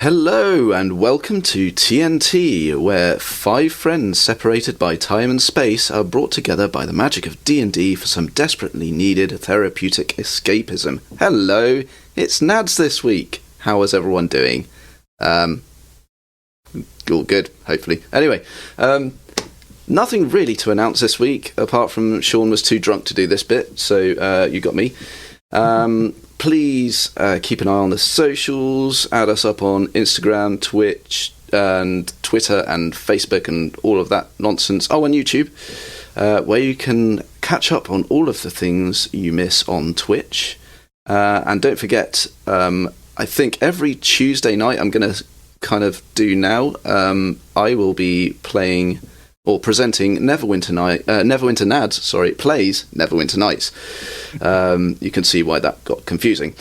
Hello and welcome to TNT, where 5 friends separated by time and space are brought together by the magic of D&D for some desperately needed therapeutic escapism. Hello, it's Nadz this week. How is everyone doing? All good, hopefully. Anyway, nothing really to announce this week, apart from Sean was too drunk to do this bit, so you got me. Please keep an eye on the socials, add us up on Instagram, Twitch, and Twitter, and Facebook, and all of that nonsense. Oh, and YouTube, where you can catch up on all of the things you miss on Twitch. And don't forget, I think every Tuesday night I'm going to kind of do now, I will be playing or presenting Neverwinter Nadz, plays Neverwinter Nights. You can see why that got confusing.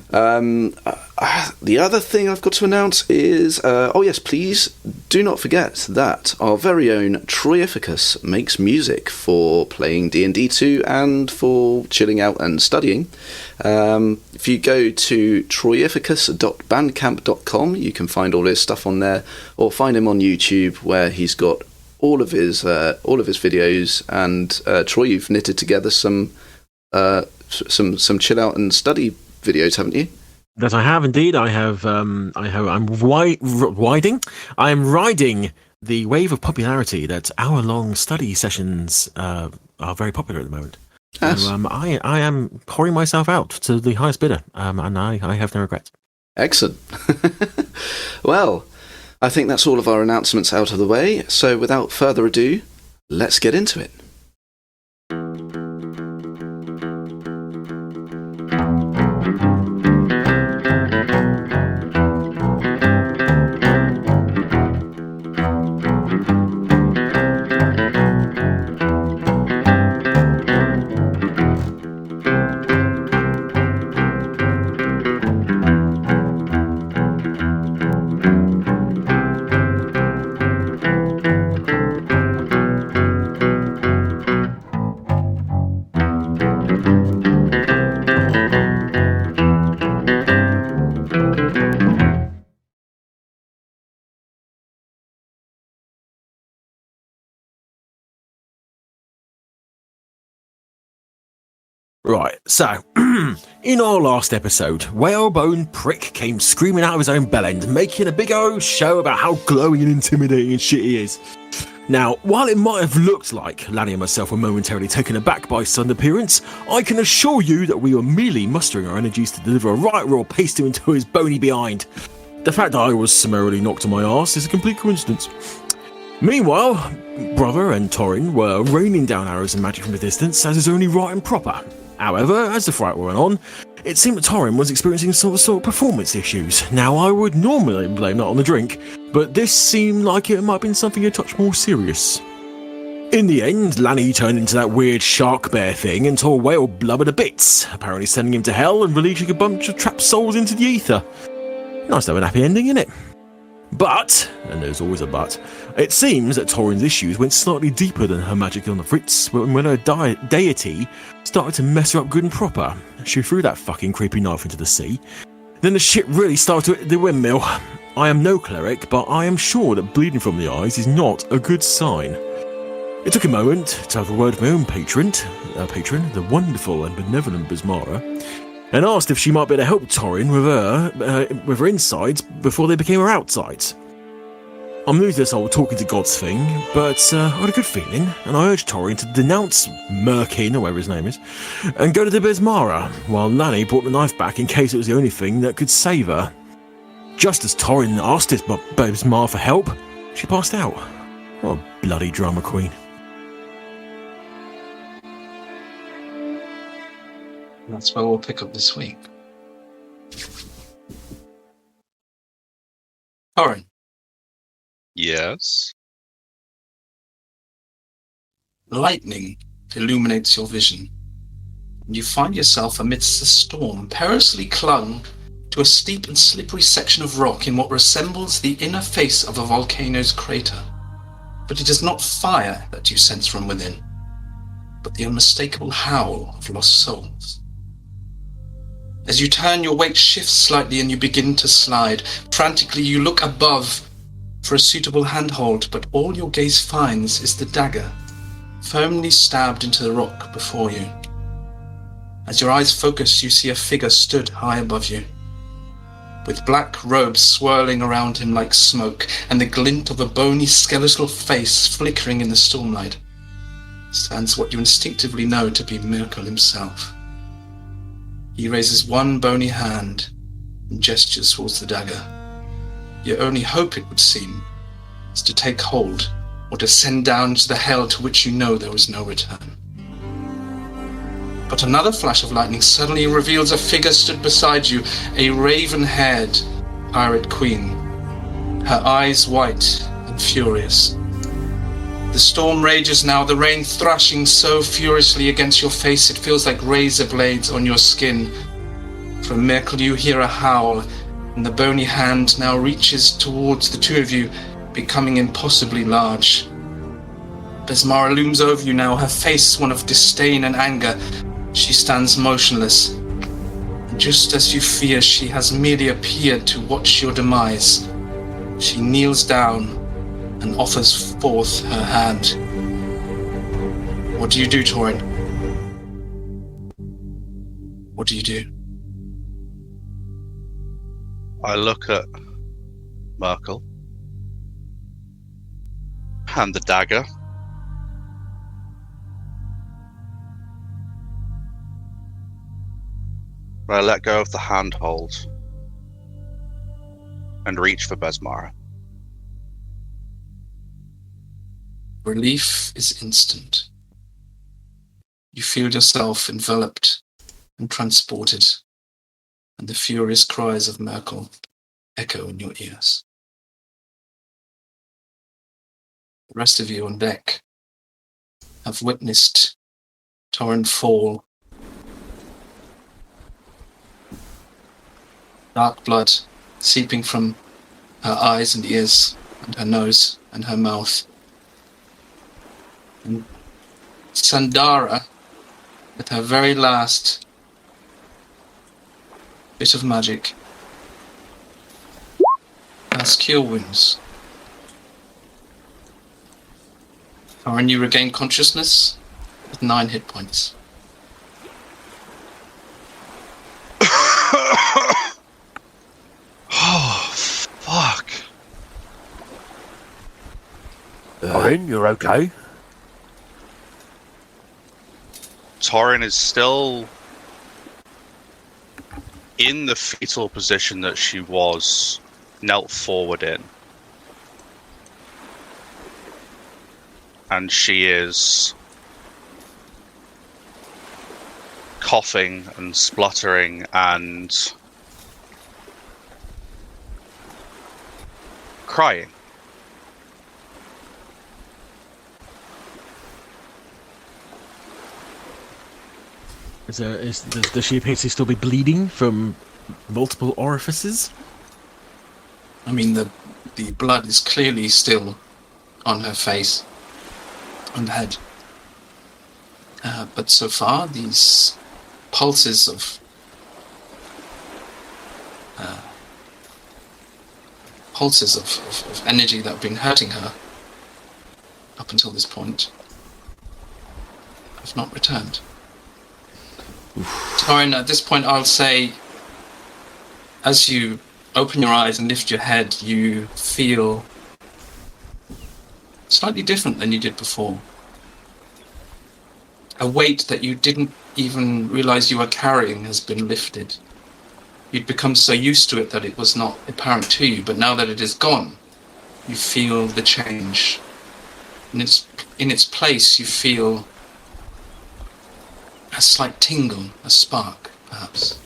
The other thing I've got to announce is, please do not forget that our very own Troyificus makes music for playing D&D 2 and for chilling out and studying. If you go to troyificus.bandcamp.com, you can find all his stuff on there, or find him on YouTube, where he's got all of his videos, and Troy, you've knitted together some chill out and study videos, haven't you? That I have indeed. I am riding the wave of popularity that hour-long study sessions are very popular at the moment. Yes. So, I am pouring myself out to the highest bidder, and I have no regrets. Excellent. Well, I think that's all of our announcements out of the way, so without further ado, let's get into it. Right, so, in our last episode, Whalebone Prick came screaming out of his own bellend, making a big old show about how glowing and intimidating and shit he is. Now, while it might have looked like Lani and myself were momentarily taken aback by his sudden appearance, I can assure you that we were merely mustering our energies to deliver a right raw pasting into his bony behind. The fact that I was summarily knocked on my arse is a complete coincidence. Meanwhile, Brother and Torrin were raining down arrows and magic from a distance, as is only right and proper. However, as the fight went on, it seemed that Torrin was experiencing some sort of performance issues. Now, I would normally blame that on the drink, but this seemed like it might have been something a touch more serious. In the end, Lani turned into that weird shark bear thing and tore Whale blubber to bits, apparently sending him to hell and releasing a bunch of trapped souls into the ether. Nice to have an happy ending, innit? But, and there's always a but, it seems that Torrin's issues went slightly deeper than her magic on the fritz when her deity started to mess her up good and proper. She threw that fucking creepy knife into the sea. Then the shit really started to hit the windmill. I am no cleric, but I am sure that bleeding from the eyes is not a good sign. It took a moment to have a word with my own patron, the wonderful and benevolent Bismara, and asked if she might be able to help Torrin with her insides before they became her outsides. I'm new to this whole talking to gods thing, but I had a good feeling, and I urged Torrin to denounce Merkin, or whatever his name is, and go to the Bismara, while Lani brought the knife back in case it was the only thing that could save her. Just as Torrin asked his Bismara for help, she passed out. What a bloody drama queen. That's where we'll pick up this week. Torrin. Yes? Lightning illuminates your vision, and you find yourself amidst a storm, perilously clung to a steep and slippery section of rock in what resembles the inner face of a volcano's crater. But it is not fire that you sense from within, but the unmistakable howl of lost souls. As you turn, your weight shifts slightly and you begin to slide. Frantically, you look above for a suitable handhold, but all your gaze finds is the dagger, firmly stabbed into the rock before you. As your eyes focus, you see a figure stood high above you, with black robes swirling around him like smoke, and the glint of a bony skeletal face flickering in the stormlight. Stands what you instinctively know to be Miracle himself. He raises one bony hand and gestures towards the dagger. Your only hope, it would seem, is to take hold or to send down to the hell to which you know there is no return. But another flash of lightning suddenly reveals a figure stood beside you, a raven-haired pirate queen, her eyes white and furious. The storm rages now, the rain thrashing so furiously against your face it feels like razor blades on your skin. From Miracle you hear a howl, and the bony hand now reaches towards the two of you, becoming impossibly large. Besmara looms over you now, her face one of disdain and anger. She stands motionless, and just as you fear she has merely appeared to watch your demise, she kneels down and offers forth her hand. What do you do, Torrin? What do you do? I look at Merkel and the dagger. I let go of the handhold and reach for Besmara. Relief is instant. You feel yourself enveloped and transported, and the furious cries of Merkel echo in your ears. The rest of you on deck have witnessed Torrin fall. Dark blood seeping from her eyes and ears, and her nose and her mouth. And Sandara, with her very last bit of magic, has cure wounds. Torrin, you regain consciousness with 9 hit points. Oh, fuck. Torrin, you're okay? Torrin is still in the fetal position that she was knelt forward in. And she is coughing and spluttering and crying. Does she appear to still be bleeding from multiple orifices? I mean, the blood is clearly still on her face and head. But so far, these pulses of energy that have been hurting her up until this point have not returned. Torrin, at this point, I'll say, as you open your eyes and lift your head, you feel slightly different than you did before. A weight that you didn't even realize you were carrying has been lifted. You'd become so used to it that it was not apparent to you, but now that it is gone, you feel the change. In its place, you feel a slight tingle, a spark, perhaps.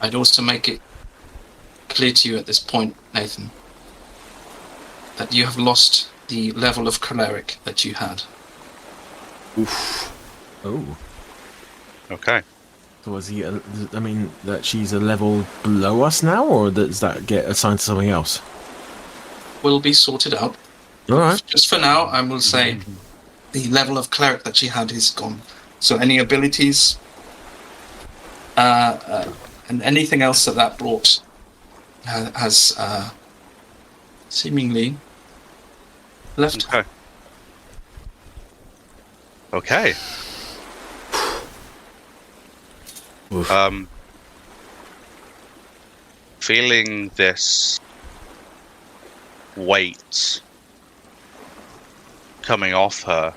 I'd also make it clear to you at this point, Nathan, that you have lost the level of choleric that you had. Oof. Oh. Okay. So was he? I mean, that she's a level below us now, or does that get assigned to something else? Will be sorted out. All right. Just for now, I will say the level of cleric that she had is gone. So any abilities and anything else that brought has seemingly left. Okay. Feeling this weight coming off her,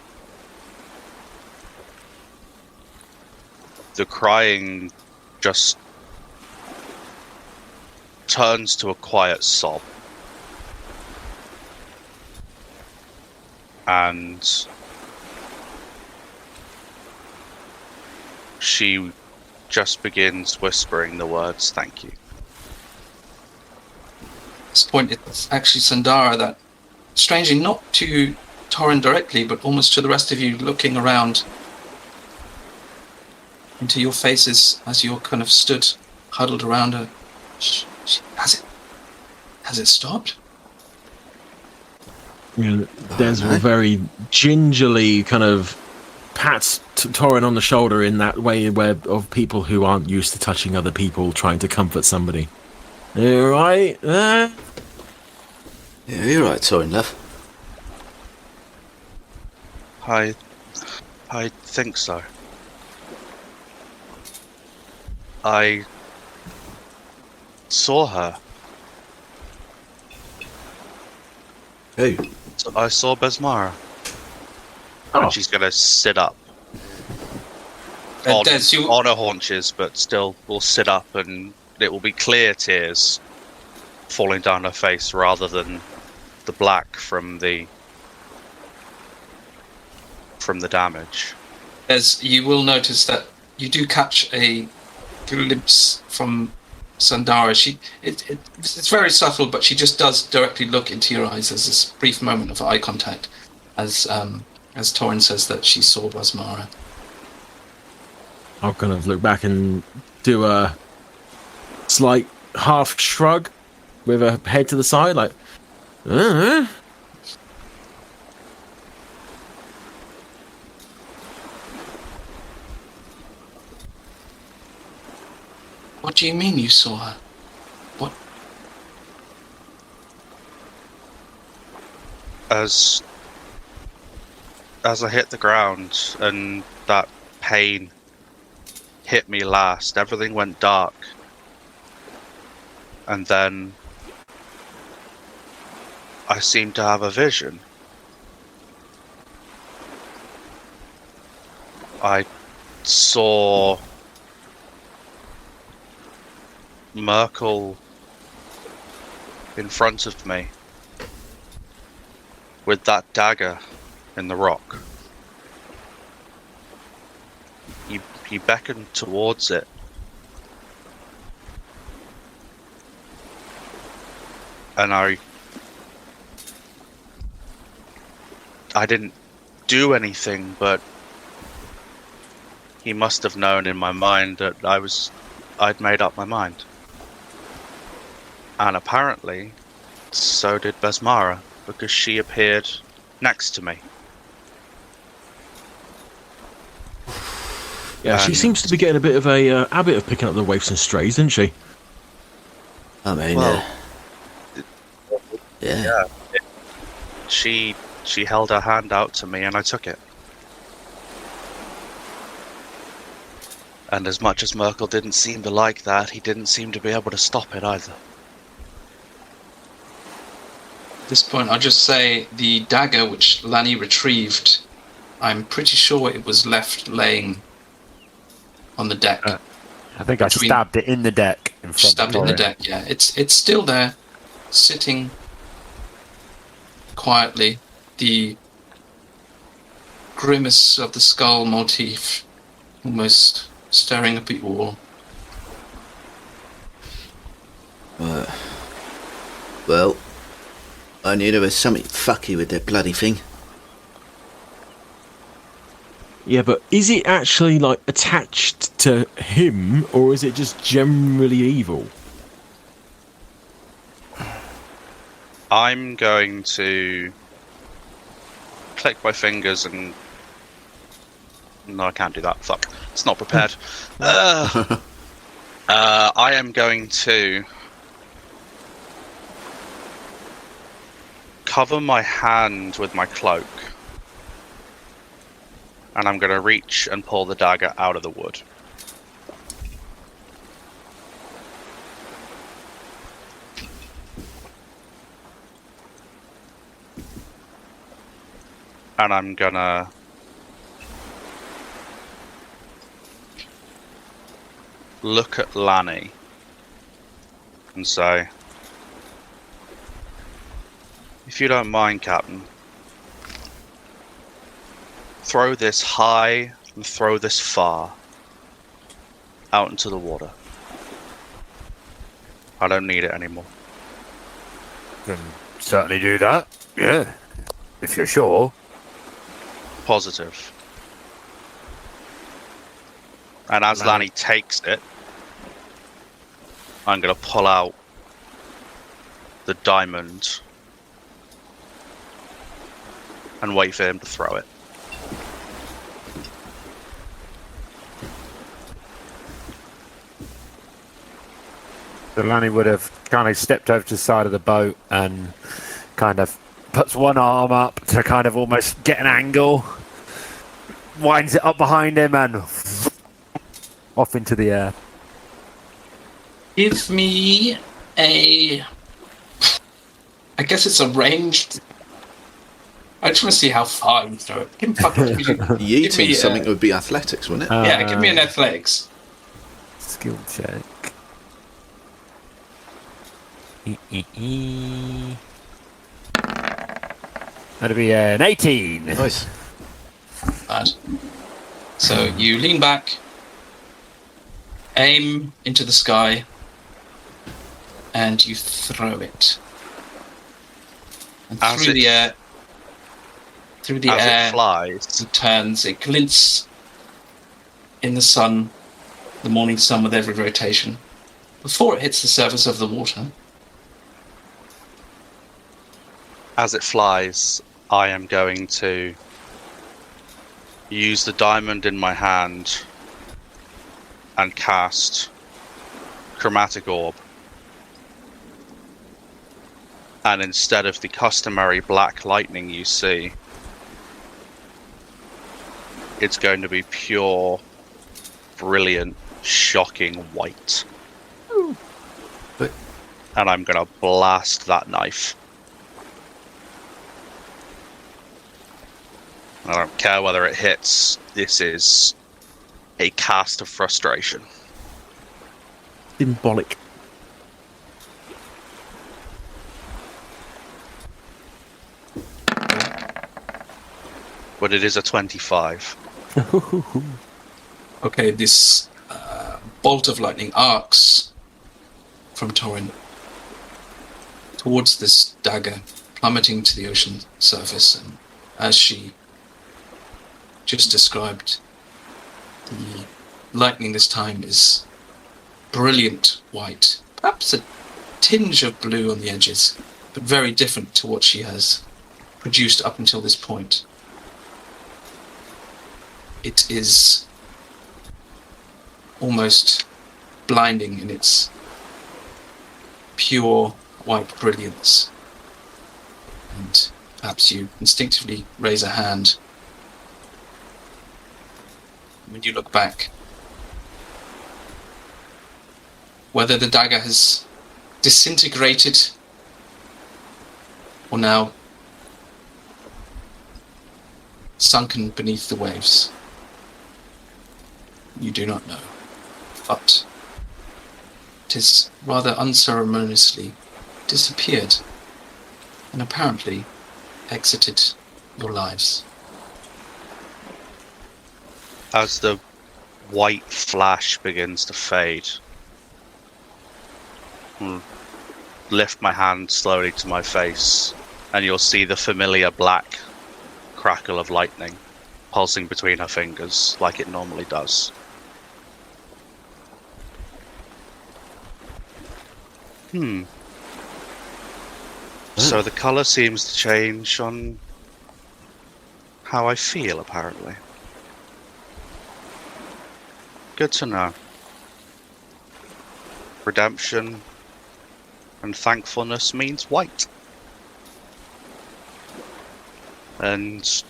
the crying just turns to a quiet sob. And she just begins whispering the words, "Thank you." At this point, it's actually Sandara that, strangely not to Torrin directly, but almost to the rest of you, looking around into your faces as you're kind of stood huddled around her. Has it stopped? Des will very gingerly kind of pat Torrin on the shoulder in that way of people who aren't used to touching other people, trying to comfort somebody. You right there? Yeah, you're right, Torrin, love. I think so. I saw her. Who? I saw Besmara. Oh. And she's gonna sit up. On her haunches, but still will sit up, and it will be clear tears falling down her face rather than the black from the damage. As you will notice that you do catch a glimpse from Sandara. It's very subtle, but she just does directly look into your eyes. There's this brief moment of eye contact as Torrin says that she saw Basmara. I'll kind of look back and do a slight half shrug with her head to the side, like, What do you mean you saw her? What? As I hit the ground and that pain hit me last, everything went dark. And then I seemed to have a vision. I saw Merkel in front of me with that dagger in the rock. He beckoned towards it. And I didn't do anything, but he must have known in my mind that I'd made up my mind. And apparently, so did Besmara, because she appeared next to me. Yeah, she seems to be getting a bit of a habit of picking up the waifs and strays, doesn't she? I mean, well, yeah. She held her hand out to me and I took it. And as much as Merkel didn't seem to like that, he didn't seem to be able to stop it either. At this point, I'll just say the dagger which Lani retrieved, I'm pretty sure it was left laying on the deck. I think I stabbed it in the deck. Stabbed it in the deck, yeah. It's still there, sitting quietly. The grimace of the skull motif almost staring up at you all. Well, I knew there was something fucky with that bloody thing. Yeah, but is it actually, like, attached to him, or is it just generally evil? I'm going to click my fingers and... No, I can't do that. Fuck. It's not prepared. I am going to... cover my hand with my cloak. And I'm going to reach and pull the dagger out of the wood. And I'm gonna look at Lani and say, if you don't mind, Captain, throw this high and throw this far out into the water. I don't need it anymore. Can certainly do that. Yeah, if you're sure. Positive. And as Lani takes it, I'm going to pull out the diamond and wait for him to throw it. So Lani would have kind of stepped over to the side of the boat and kind of puts one arm up to kind of almost get an angle, winds it up behind him and off into the air. Give me a... I guess it's a ranged... I just want to see how far you throw it. Give me Yeeting something would be athletics, wouldn't it? Yeah, give me an athletics. Skill check. That'd be an 18. Nice. Bad. So you lean back, aim into the sky, and you throw it. And through the air, it flies, it turns, it glints in the sun, the morning sun with every rotation, before it hits the surface of the water. As it flies, I am going to use the diamond in my hand and cast Chromatic Orb. And instead of the customary black lightning you see, it's going to be pure, brilliant, shocking white. And I'm going to blast that knife. I don't care whether it hits. This is a cast of frustration. Symbolic. But it is a 25. Okay, this bolt of lightning arcs from Torrin towards this dagger, plummeting to the ocean surface, and as she just described, the lightning this time is brilliant white, perhaps a tinge of blue on the edges, but very different to what she has produced up until this point. It is almost blinding in its pure white brilliance. And perhaps you instinctively raise a hand. When you look back, whether the dagger has disintegrated or now sunken beneath the waves, you do not know. But it has rather unceremoniously disappeared and apparently exited your lives. As the white flash begins to fade, I'll lift my hand slowly to my face, and you'll see the familiar black crackle of lightning pulsing between her fingers like it normally does. So the colour seems to change on how I feel, apparently. Good to know. Redemption and thankfulness means white. And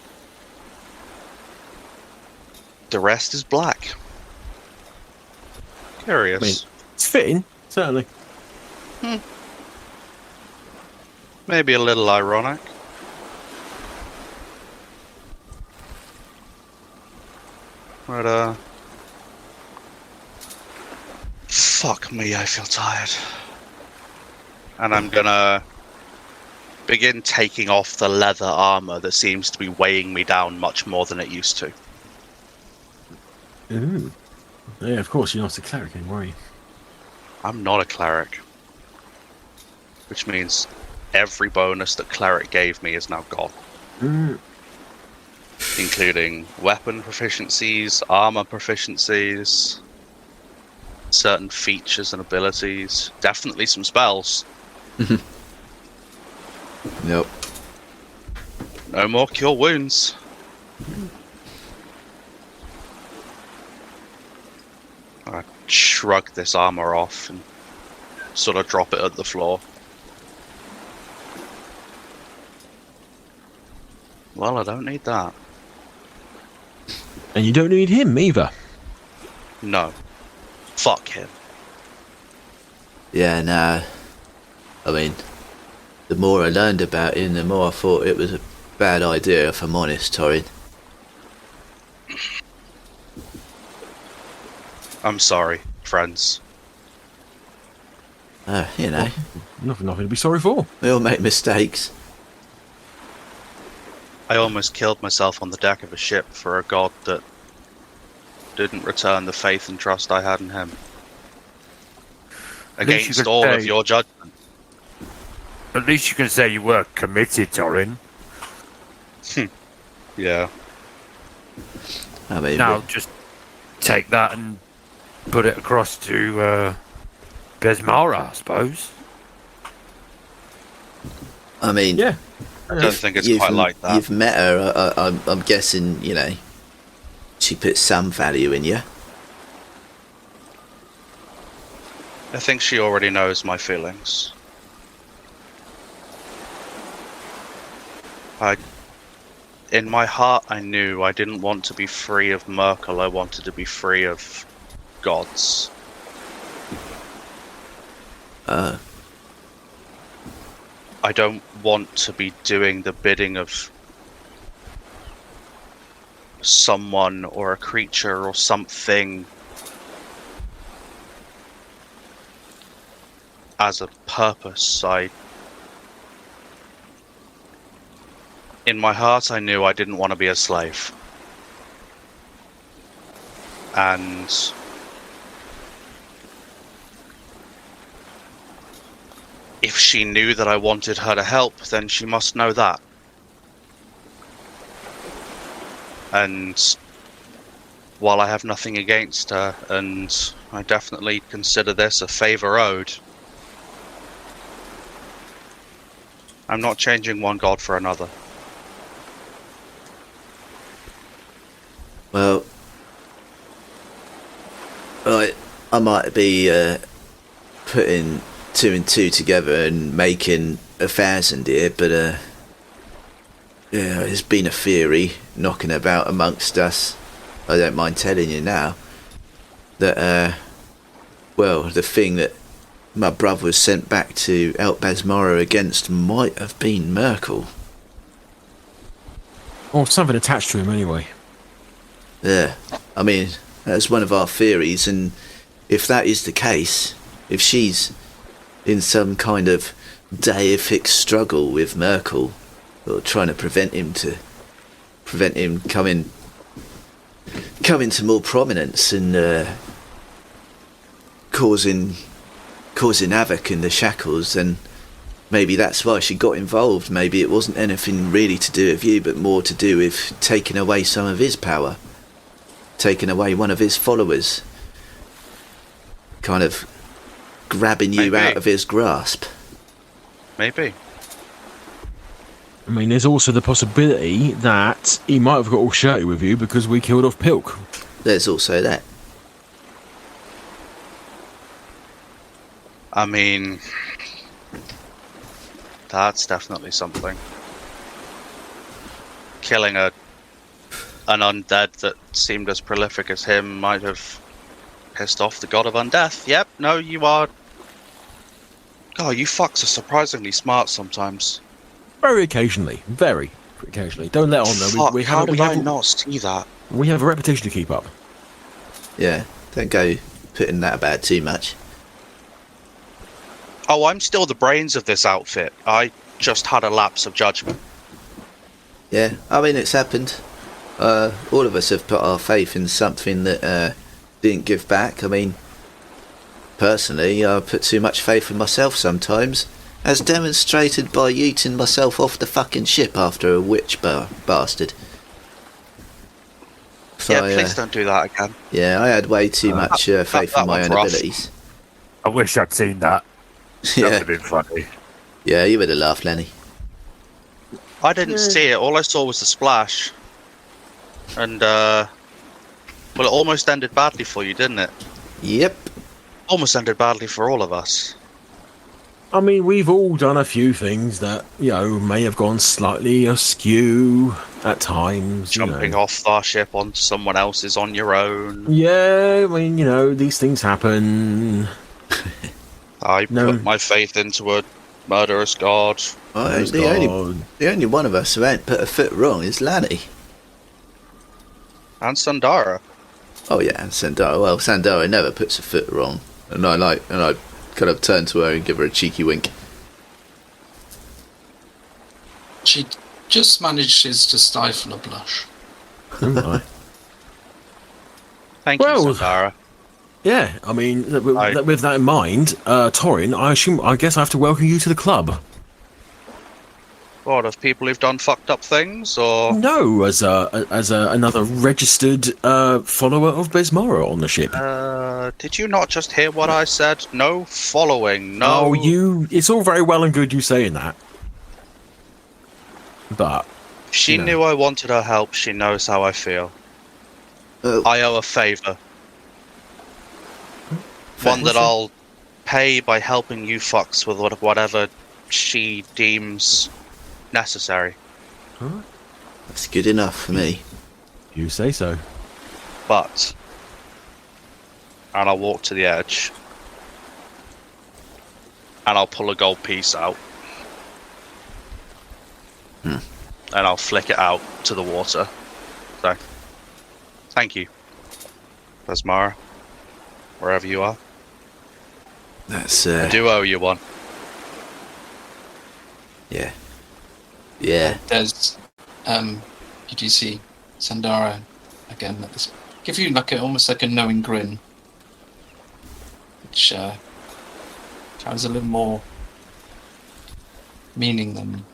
the rest is black. Curious. I mean, it's fitting, certainly. Maybe a little ironic. But, fuck me, I feel tired. And I'm gonna begin taking off the leather armor that seems to be weighing me down much more than it used to. Ooh. Yeah, of course, you're not a cleric anymore, are you? I'm not a cleric. Which means every bonus that cleric gave me is now gone. Including weapon proficiencies, armor proficiencies, certain features and abilities, definitely some spells. Nope. No more cure wounds. I shrug this armor off and sort of drop it at the floor. Well, I don't need that. And you don't need him either. No. Fuck him. Yeah, no. I mean, the more I learned about him, the more I thought it was a bad idea, if I'm honest, Torrin. I'm sorry, friends. You know, Nothing to be sorry for. we all make mistakes. I almost killed myself on the deck of a ship for a god that didn't return the faith and trust I had in him. At least you Against could all of say- your judgment. At least you can say you were committed, Torrin. Yeah. I mean, Now just take that and put it across to Besmara, I suppose. I mean, Yeah. I don't think it's quite like that. You've met her. I'm guessing, you know, she puts some value in you. I think she already knows my feelings. In my heart, I knew I didn't want to be free of Merkel. I wanted to be free of gods. I don't want to be doing the bidding of someone or a creature or something as a purpose. In my heart, I knew I didn't want to be a slave. And if she knew that I wanted her to help, then she must know that. And while I have nothing against her, and I definitely consider this a favor owed, I'm not changing one god for another. Well, I might be putting 2 and 2 together and making 1,000 here, but yeah, there's been a theory knocking about amongst us. I don't mind telling you now that well, the thing that my brother was sent back to Basmara against might have been Merkel. Or something attached to him anyway. Yeah, I mean, that's one of our theories, and if that is the case, if she's in some kind of deific struggle with Merkel, or trying to prevent him coming to more prominence and causing havoc in the Shackles, then maybe that's why she got involved. Maybe it wasn't anything really to do with you, but more to do with taking away some of his power. Taking away one of his followers, kind of grabbing you Maybe. out of his grasp. Maybe. I mean, there's also the possibility that he might have got all shirty with you because we killed off Pilk. There's also that. I mean, that's definitely something. Killing an undead that seemed as prolific as him might have pissed off the god of undeath. Yep, no, you are... God, you fucks are surprisingly smart sometimes. Very occasionally. Very occasionally. Don't let on, though. Fuck, how did I not see that? We have a reputation to keep up. Yeah, don't go putting that about too much. Oh, I'm still the brains of this outfit. I just had a lapse of judgment. Yeah, I mean, it's happened. All of us have put our faith in something that didn't give back. I mean, personally, I put too much faith in myself sometimes, as demonstrated by yeeting myself off the fucking ship after a witch bastard. So, Yeah, please don't do that again. Yeah, I had way too much faith in my one's own rough. abilities. I wish I'd seen that. That would Yeah, have been funny. yeah, you would have laughed, Lenny. I didn't see it. All I saw was the splash. And, well, it almost ended badly for you, didn't it? Yep. Almost ended badly for all of us. I mean, we've all done a few things that, may have gone slightly askew at times. Jumping off our ship onto someone else's on your own. Yeah, I mean, these things happen. I put my faith into a murderous god. The only one of us who ain't put a foot wrong is Lanny. And Sandara. Oh yeah, and Sandara. Well, Sandara never puts a foot wrong, and I kind of turn to her and give her a cheeky wink. She just manages to stifle a blush. Oh, Thank you, Well- Sandara. yeah, I mean, with that in mind, Torrin, I guess I have to welcome you to the club. What, of people who've done fucked up things, or... No, as another registered follower of Besmara on the ship. Did you not just hear what I said? No following, no... Oh, it's all very well and good you saying that. But... If she knew I wanted her help, she knows how I feel. I owe a favour. One that I'll pay by helping you fucks with whatever she deems necessary. That's good enough for me. You say so. But... And I'll walk to the edge. And I'll pull a gold piece out. And I'll flick it out to the water. So, thank you, Besmara. Wherever you are. That's I do owe you one. yeah. Yeah. There's, you do see Sandara again. Give you almost like a knowing grin, which carries a little more meaning than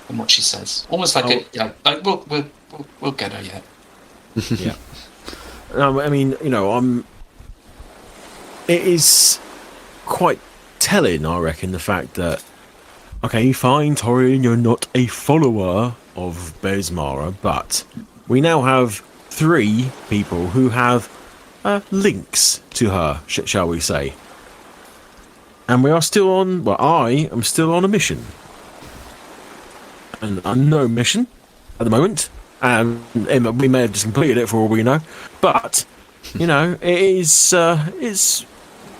what she says. Almost like we'll get her yet. Yeah. I mean, it is quite telling, I reckon, the fact that, okay, fine, Torrin, you're not a follower of Besmara, but we now have 3 people who have links to her, shall we say. And we are still on, well, I am still on a mission. An unknown mission at the moment. And we may have just completed it for all we know. But, it is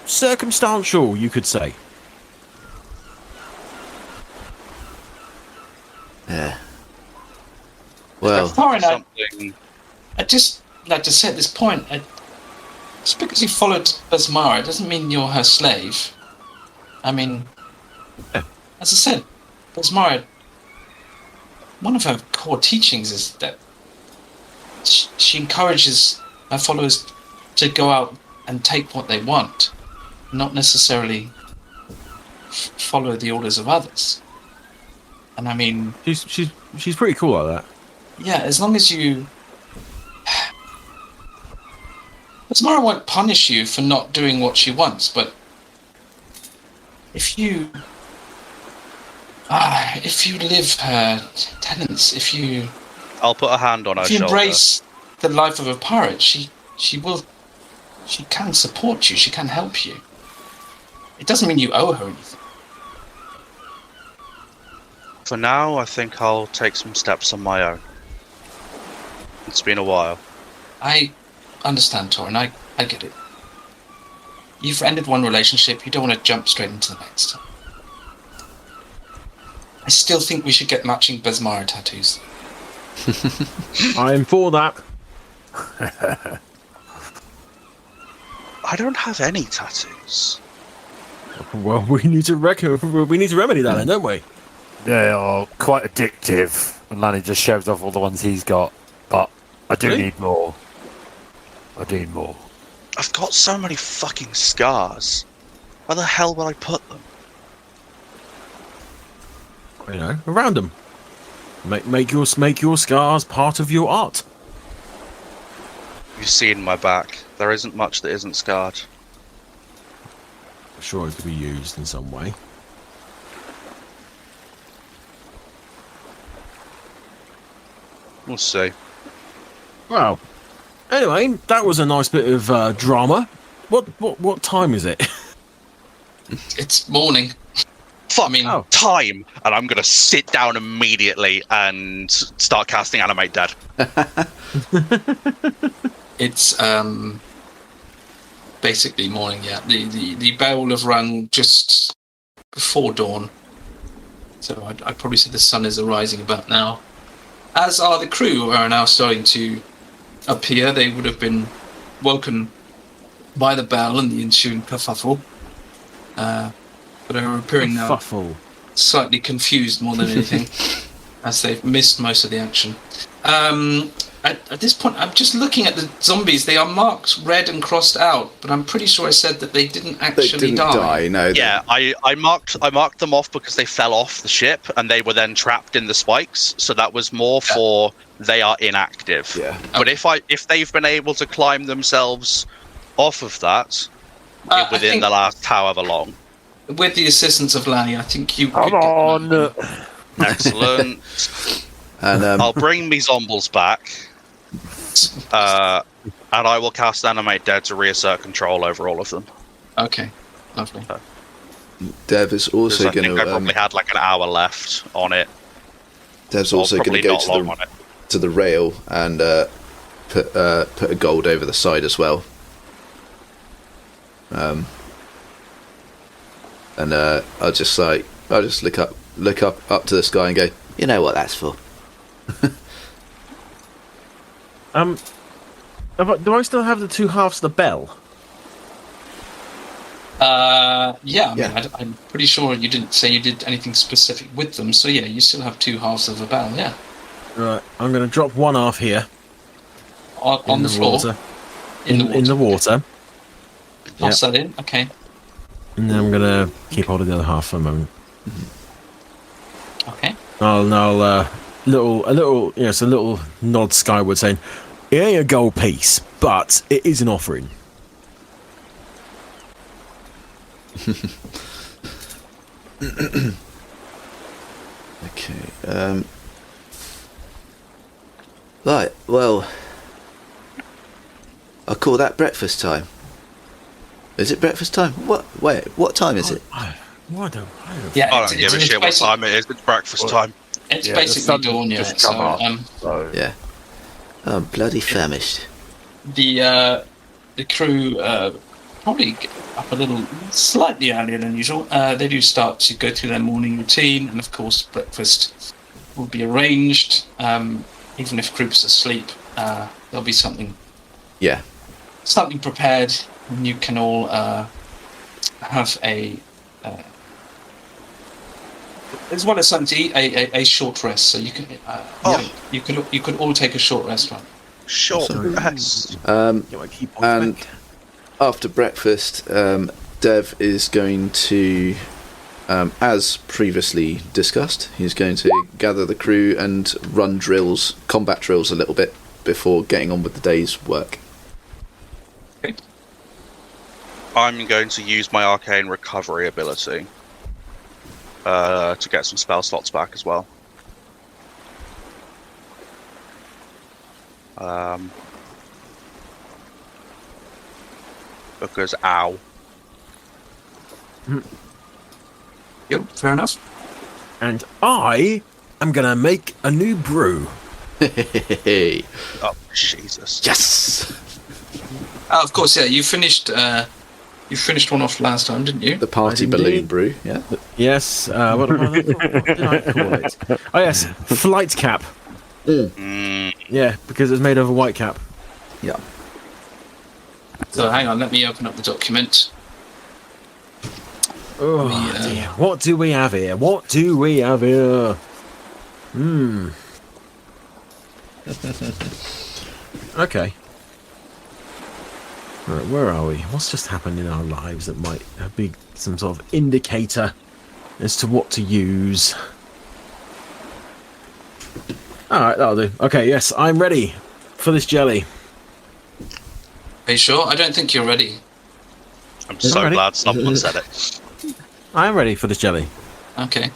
circumstantial, you could say. Yeah. Well, Torrin, Something... I'd just like to say at this point, just because you followed Besmara, it doesn't mean you're her slave. I mean, as I said, Besmara, one of her core teachings is that she encourages her followers to go out and take what they want, not necessarily follow the orders of others. And I mean, she's pretty cool like that. yeah, as long as you... Besmara won't punish you for not doing what she wants, but if you If you live her tenants, if you I'll put a hand on her shoulder. embrace the life of a pirate, she can support you. She can help you. It doesn't mean you owe her anything. For now, I think I'll take some steps on my own. It's been a while. I understand, Torrin. I get it. You've ended one relationship. You don't want to jump straight into the next. I still think we should get matching Besmara tattoos. I am for that. I don't have any tattoos. Well, we need to remedy that then, don't we? They are quite addictive. And Lanny just shows off all the ones he's got. But I do Really? need more. I need more. I've got so many fucking scars. Where the hell will I put them? You know, around them. Make your scars part of your art. You've seen my back. There isn't much that isn't scarred. I'm sure it could be used in some way. We'll see. Well, anyway, that was a nice bit of drama. What time is it? It's morning. Fuck, I mean, Oh. time! And I'm gonna sit down immediately and start casting Animate Dead. It's basically morning. Yeah, the bell will have rung just before dawn. So I'd probably say the sun is arising about now. As are the crew, who are now starting to appear. They would have been woken by the bell and the ensuing kerfuffle. But are appearing now Fuffle. slightly confused more than anything, as they've missed most of the action. At this point, I'm just looking at the zombies. They are marked red and crossed out, but I'm pretty sure I said that they didn't They actually didn't die, no. Yeah, I marked them off because they fell off the ship and they were then trapped in the spikes. So that was more for they are inactive. Yeah. But if they've been able to climb themselves off of that I within think the last however long, with the assistance of Lanny, I think you Come could get on! them. excellent. And I'll bring me zombies back, and I will cast Animate Dead to reassert control over all of them. Okay, lovely. Dev is also 'Cause I going think I probably to. had like an hour left on it. Dev's Or also going probably to go not long on it. to the rail and put a gold over the side as well. And I'll just look up to the sky and go, you know what that's for. Do I still have the two halves of the bell? Yeah, I mean, Yeah. I'm pretty sure you didn't say you did anything specific with them, so yeah, you still have two halves of a bell, yeah. Right, I'm going to drop one half here On the floor. water. In the water. In the water. Toss that in, okay. And then I'm going to keep hold of the other half for a moment. Okay. I'll it's a little nod skyward saying, it ain't a gold piece, but it is an offering. Okay. Right. Well, I call that breakfast time. Is it breakfast time? What? Wait. What time is it? Why don't Yeah, I don't give a shit what time it is. It's breakfast time. It's Yeah, the basically sun dawn, yeah. just So, come up. So Yeah. I'm bloody famished. the crew probably get up a little slightly earlier than usual. They do start to go through their morning routine, and of course breakfast will be arranged. Even if group's asleep, there'll be something Yeah. prepared, and you can all have as well as something to eat, a short rest. So you can you could all take a short rest, right? Short Sorry. rest. And after breakfast, Dev is going to, as previously discussed, he's going to gather the crew and run combat drills a little bit before getting on with the day's work. Okay. I'm going to use my arcane recovery ability. to get some spell slots back as well. Because ow. Yep, fair enough. And I am going to make a new brew. Hey. Oh, Jesus. Yes! Of course, yeah. You finished one off last time, didn't you? The party I did balloon indeed. brew, yeah. Yes, what did I call it? Oh yes, flight cap. Yeah, because it's made of a white cap. Yeah. So hang on, let me open up the document. Oh dear, what do we have here? Okay. Right, where are we? What's just happened in our lives that might be some sort of indicator as to what to use? Alright, that'll do. Okay, yes, I'm ready for this jelly. Are you sure? I don't think you're ready. I'm so ready? glad someone said it. I am ready for this jelly. Okay.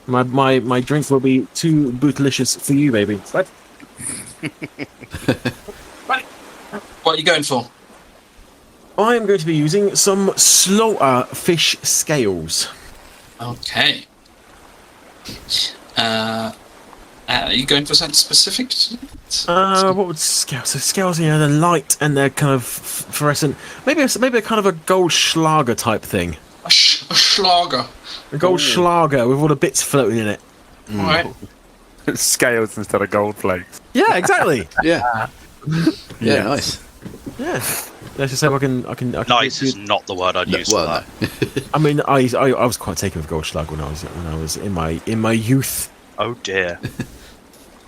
My drink will be too bootylicious for you, baby. What? What are you going for? I am going to be using some slaughter fish scales. Okay. Are you going for something specific? What would scales? So scales, they're light and they're kind of fluorescent. Maybe a kind of a gold Schlager type thing. A Schlager. A gold Schlager with all the bits floating in it. All right. Scales instead of gold flakes. Yeah, exactly. Yeah. Yeah, nice. Yeah. Let's just say I can Nice is not the word I'd use for Well, that. I mean, I was quite taken with gold Schlager when I was in my youth. Oh dear.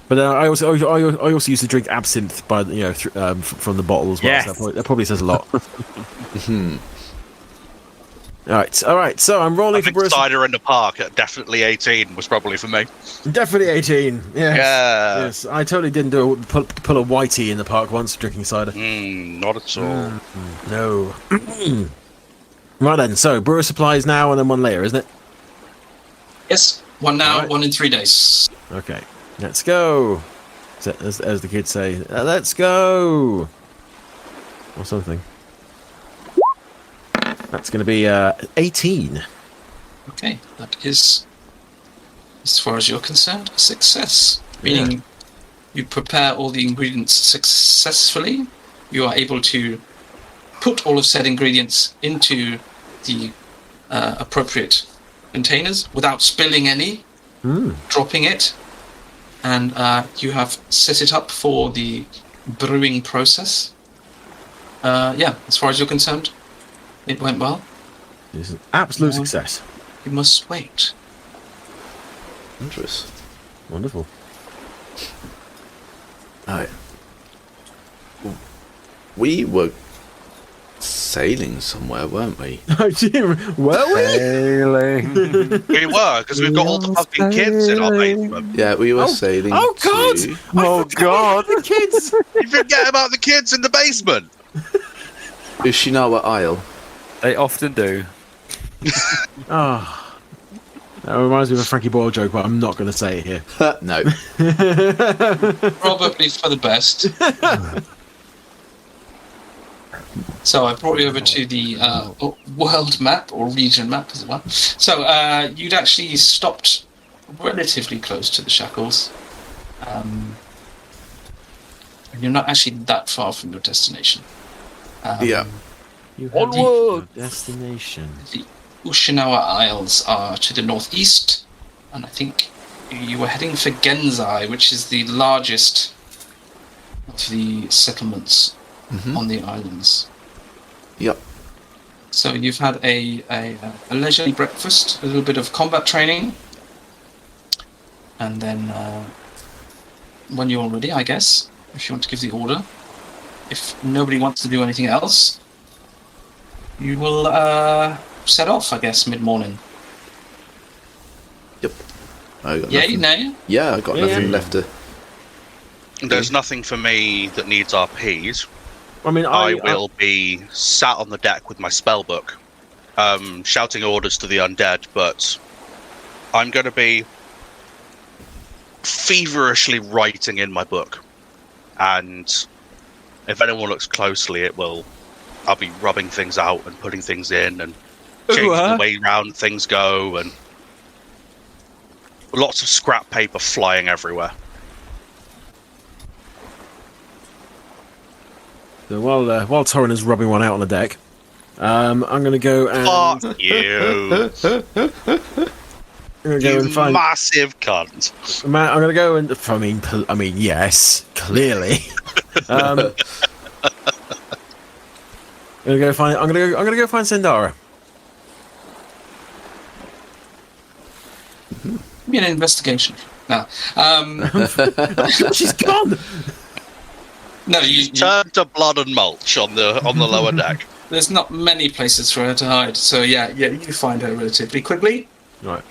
But I also used to drink absinthe by from the bottle as well. Yes. So that probably says a lot. All right. So I'm I rolling for think Bruce. cider in the park at definitely 18 was probably for me. Definitely 18. Yes. Yeah. Yes. I totally didn't pull a whitey in the park once drinking cider. Not at all. No. Right then. So brewer supplies now and then one later, isn't it? Yes. One now, All right. 1 in 3 days. Okay. Let's go. As the kids say, let's go. Or something. That's going to be 18. Okay. That is, as far as you're concerned, a success. Meaning you prepare all the ingredients successfully. You are able to put all of said ingredients into the appropriate containers without spilling any, dropping it, and you have set it up for the brewing process. As far as you're concerned, it went well. It's an absolute success. You must wait. Interesting. Wonderful. Alright. We were sailing somewhere, weren't we? Oh, gee, were we? Sailing. We were, because we've got all the fucking kids in our basement. Yeah, we were sailing. Oh, God! to- Oh God! The kids! You forget about the kids in the basement. Ushinawa Isle. They often do. Ah. That reminds me of a Frankie Boyle joke, but I'm not going to say it here. No. Probably for the best. So I brought you over to the world map, or region map as well. So you'd actually stopped relatively close to the Shackles. And you're not actually that far from your destination. Yeah. You have Onward! a destination. The Ushinawa Isles are to the northeast, and I think you were heading for Genzai, which is the largest of the settlements on the islands. Yep. So you've had a leisurely breakfast, a little bit of combat training, and then when you're ready, I guess, if you want to give the order, if nobody wants to do anything else, you will set off, I guess, mid-morning. Yep. I got Yeah, nothing. no? Yeah, I got nothing left to. There's nothing for me that needs RPs. I mean, I will be sat on the deck with my spell book, shouting orders to the undead, but I'm going to be feverishly writing in my book, and if anyone looks closely, I'll be rubbing things out and putting things in and changing the way round things go, and lots of scrap paper flying everywhere. So while Torrin is rubbing one out on the deck, I'm going to go and... Fuck you! I'm going to go and find... massive cunt! I'm going to go and... I mean, yes, clearly. I'm going to go find Sendara. Give me an investigation. No. She's gone. No, you Turn to blood and mulch on the lower deck. There's not many places for her to hide, so yeah, you find her relatively quickly. Right.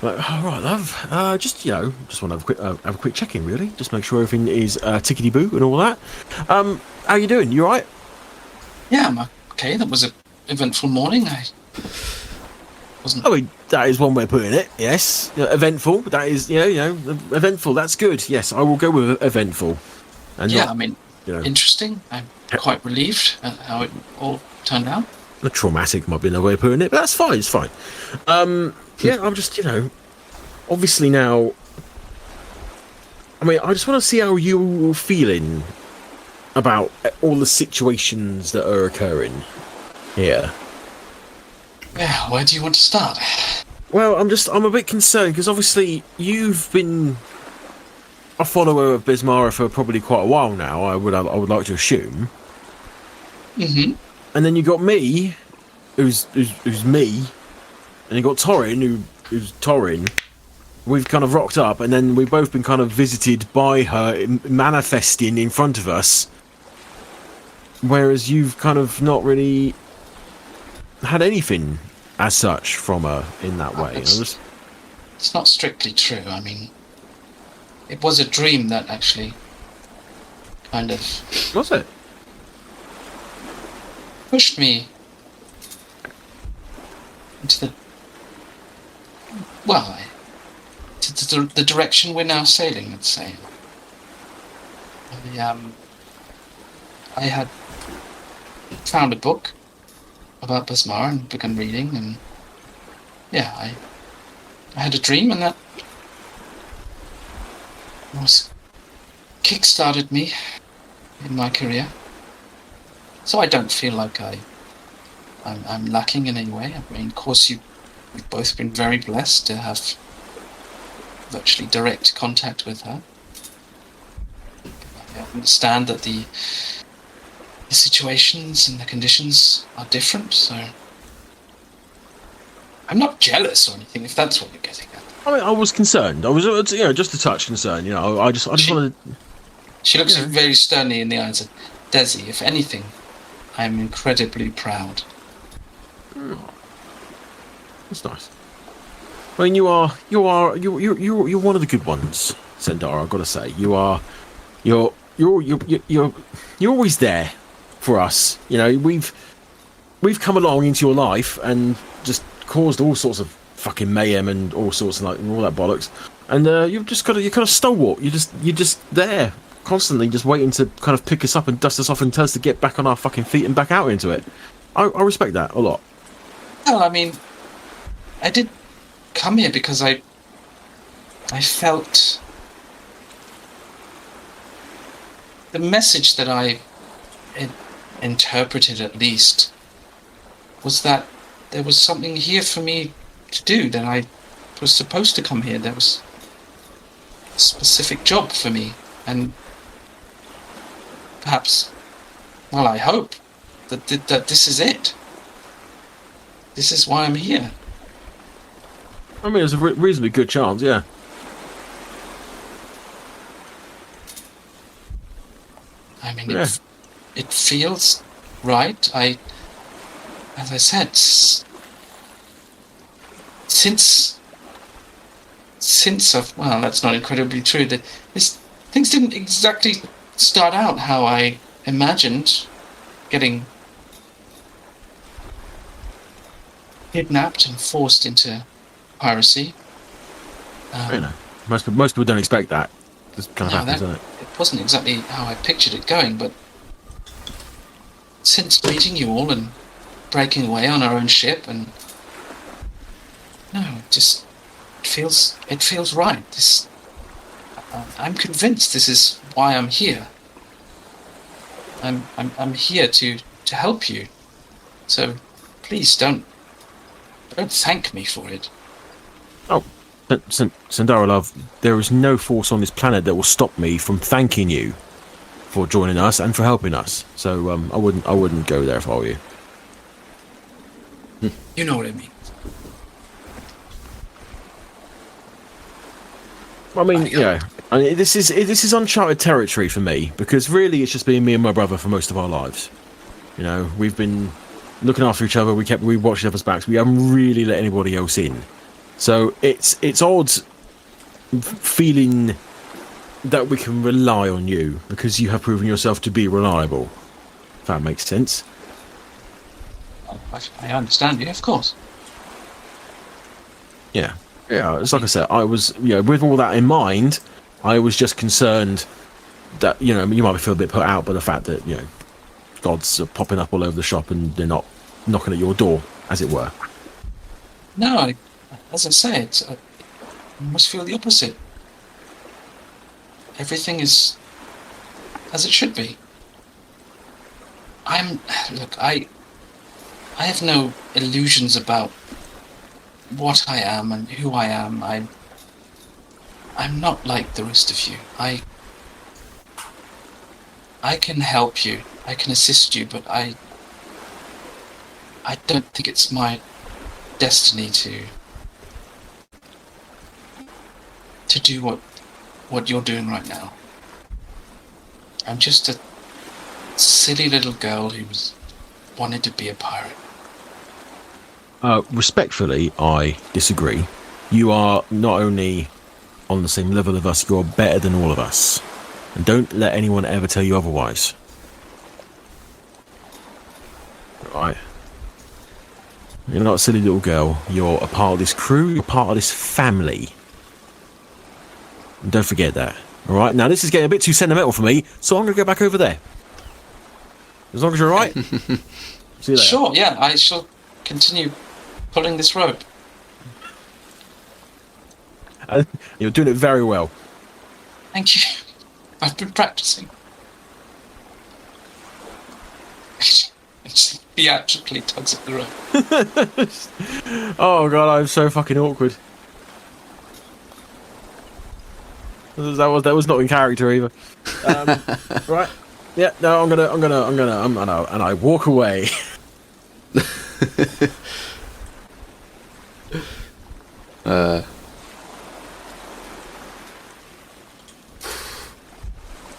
Right, love. Just want to have a quick check-in, really. Just make sure everything is tickety-boo and all that. How you doing? You all right? Yeah, I'm okay. That was an eventful morning. I mean, that is one way of putting it. Yes, eventful. That is, eventful. That's good. Yes, I will go with eventful. And interesting. I'm quite relieved at how it all turned out. Traumatic might be another way of putting it, but that's fine. It's fine. I'm just, obviously now. I mean, I just want to see how you're feeling about all the situations that are occurring here. Yeah, where do you want to start? Well, I'm a bit concerned because obviously you've been a follower of Bismara for probably quite a while now. I would like to assume. Mm-hmm. And then you got me, who's me, and you got Torrin, who's Torrin. We've kind of rocked up, and then we've both been kind of visited by her, manifesting in front of us. Whereas you've kind of not really had anything as such from her in that way. It's not strictly true. I mean, it was a dream that actually kind of... Was it? Pushed me into the direction we're now sailing, let's say. I had found a book about Basmar and begun reading, and yeah, I had a dream, and that kick-started me in my career. So I don't feel like I'm lacking in any way. I mean, of course, we've both been very blessed to have virtually direct contact with her. I understand that the situations and the conditions are different, so I'm not jealous or anything, if that's what you're getting at. I mean, I was concerned. I was, just a touch concerned. I just wanted. She looks very sternly in the eyes of Desi. If anything, I'm incredibly proud. That's nice. I mean, you're one of the good ones, Sendara. I've got to say, you're always there for us. We've come along into your life and just caused all sorts of fucking mayhem and all sorts of all that bollocks. And you're kind of stalwart. You're just there constantly, just waiting to kind of pick us up and dust us off and tell us to get back on our fucking feet and back out into it. I respect that a lot. Well, I mean, I did come here because I felt the message that I interpreted, at least, was that there was something here for me to do, that I was supposed to come here. There was a specific job for me, and perhaps, well, I hope that this is it. This is why I'm here. I mean, there's a reasonably good chance, yeah. I mean, it feels right. As I said, since well, that's not incredibly true. That things didn't exactly start out how I imagined. Getting kidnapped and forced into piracy. Most people don't expect that. Just kind of happens, doesn't it? It wasn't exactly how I pictured it going, but since meeting you all and breaking away on our own ship, and it feels right. I'm convinced this is why I'm here. I'm here to help you. So please don't thank me for it. Oh, Sandara love, there is no force on this planet that will stop me from thanking you for joining us and for helping us. So I wouldn't go there if I were you. You know what I mean. I mean, this is uncharted territory for me, because really it's just been me and my brother for most of our lives. You know, we've been looking after each other. We watched each other's backs. We haven't really let anybody else in. So it's odd feeling that we can rely on you, because you have proven yourself to be reliable. If that makes sense. I understand you, of course. Yeah. Yeah, it's like I said, I was, with all that in mind, I was just concerned that, you might feel a bit put out by the fact that, gods are popping up all over the shop and they're not knocking at your door, as it were. No, as I say, I must feel the opposite. Everything is as it should be. I have no illusions about what I am and who I am. I'm not like the rest of you. I can help you. I can assist you, but I don't think it's my destiny to do what you're doing right now. I'm just a silly little girl who wanted to be a pirate. Respectfully, I disagree. You are not only on the same level of us, you're better than all of us. And don't let anyone ever tell you otherwise. Right. You're not a silly little girl. You're a part of this crew. You're part of this family. And don't forget that. Alright, now this is getting a bit too sentimental for me, so I'm going to go back over there. As long as you're alright. See you later. Sure, yeah, I shall continue pulling this rope. You're doing it very well. Thank you. I've been practicing. It's theatrically tugs at the rope. Oh god, I'm so fucking awkward. That was not in character either. Right? Yeah. No, I'm gonna, and I walk away.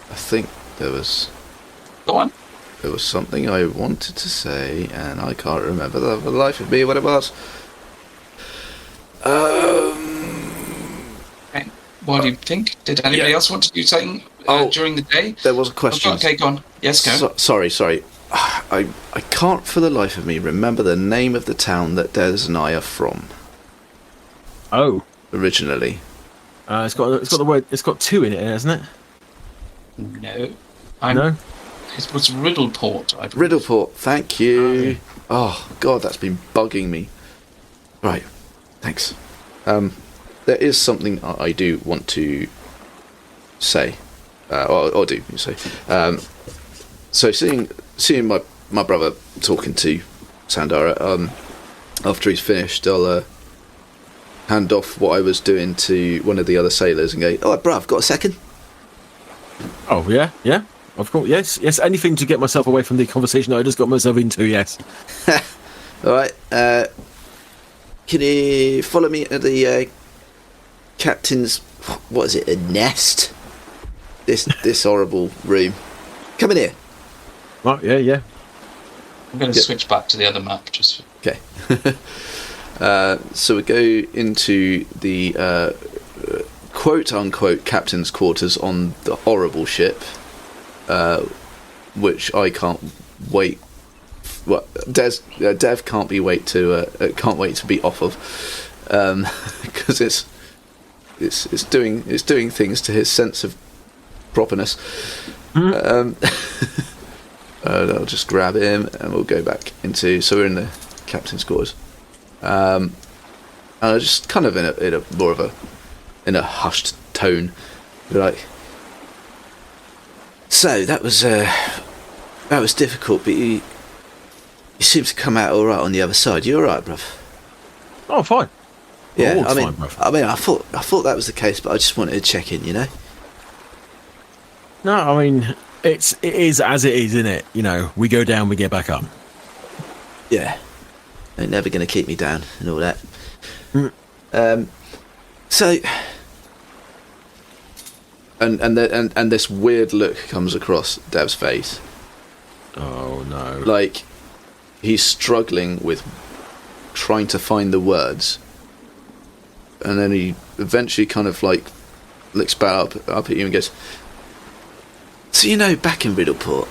I think there was. Go on. There was something I wanted to say, and I can't remember the life of me what it was. Okay. What do you think? Did anybody else want to do something during the day? There was a question. Okay, go on. Yes, go. Sorry. I can't for the life of me remember the name of the town that Des and I are from. Oh. Originally. It's got the word. It's got 2 in it, hasn't it? No. No. It was Riddleport. Riddleport. Thank you. Oh god, that's been bugging me. Right. Thanks. There is something I do want to say, or do you say? So seeing my brother talking to Sandara, after he's finished, I'll hand off what I was doing to one of the other sailors and go, "Oh, bruv, got a second?" Oh yeah, of course, yes. Anything to get myself away from the conversation that I just got myself into. Yes. All right. Can you follow me to the captain's? What is it? A nest? This horrible room. Come in here. Right. Yeah. I'm going to switch back to the other map just. Okay. So we go into the quote-unquote captain's quarters on the horrible ship, which I can't wait. Well, Dev can't wait to be off of. because it's doing things to his sense of properness. And I'll just grab him and we'll go back into. So we're in the captain's quarters. And I just kind of in a hushed tone, be like, so that was difficult, but you seem to come out all right on the other side. You all right, bruv? Oh, fine. Yeah, I mean, I thought that was the case, but I just wanted to check in, you know. No, I mean, it is as it is, isn't it? You know, we go down, we get back up. Yeah, they're never going to keep me down and all that. So, and this weird look comes across Dev's face. Oh no! Like he's struggling with trying to find the words, and then he eventually kind of like looks back up at you and goes, "So you know, back in Riddleport,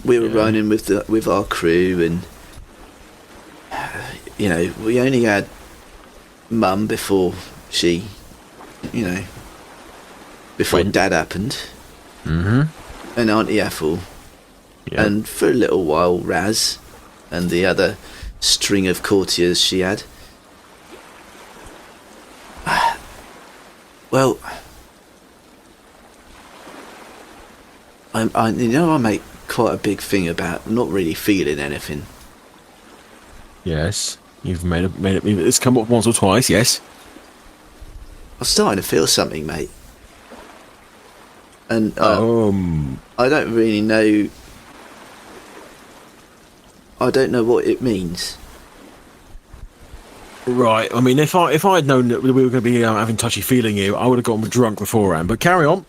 we were running with our crew, and you know, we only had Mum before she, you know, before Dad happened, and Auntie Ethel, and for a little while Raz, and the other string of courtiers she had. Well, I make quite a big thing about not really feeling anything. Yes, you've made it. It's come up once or twice. Yes, I'm starting to feel something, mate. And I don't really know. I don't know what it means. Right. I mean, if I had known that we were going to be having touchy feeling you, I would have gotten drunk beforehand. But carry on.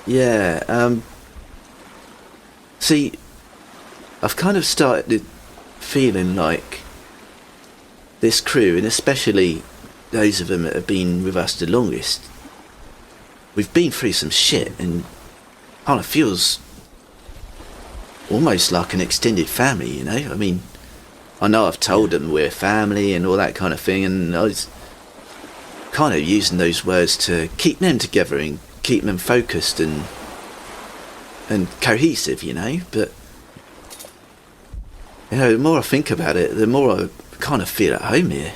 Yeah. See, I've kind of started feeling like this crew, and especially those of them that have been with us the longest, we've been through some shit, and kind of feels almost like an extended family, you know? I mean, I know I've told them we're family and all that kind of thing, and I was kind of using those words to keep them together and keep them focused and cohesive, you know? But, you know, the more I think about it, the more I kind of feel at home here.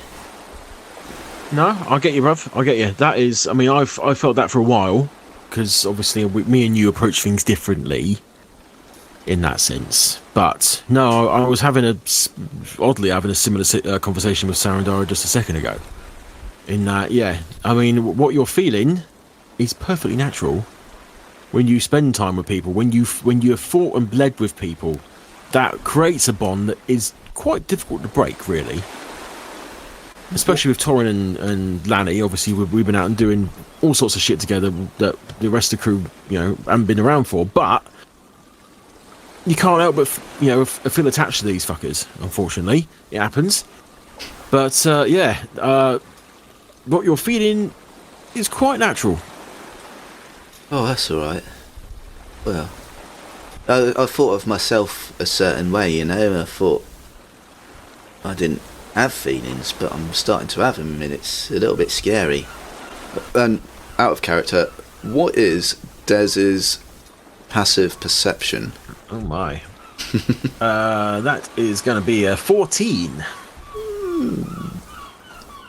No, I get you, bruv. I get you. That is, I mean, I've felt that for a while, because obviously me and you approach things differently in that sense. But no, I was having a similar conversation with Sarandara just a second ago. In that, yeah, I mean, what you're feeling is perfectly natural when you spend time with people, when you have fought and bled with people. That creates a bond that is quite difficult to break, really. Especially with Torrin and Lani. Obviously, we've been out and doing all sorts of shit together that the rest of the crew, you know, haven't been around for. But you can't help but, you know, feel attached to these fuckers. Unfortunately, it happens. But what you're feeling is quite natural. Oh, that's all right. Well, I thought of myself a certain way, you know. I thought I didn't have feelings, but I'm starting to have them, and it's a little bit scary. And out of character, what is Dez's passive perception? Oh my. That is going to be a 14.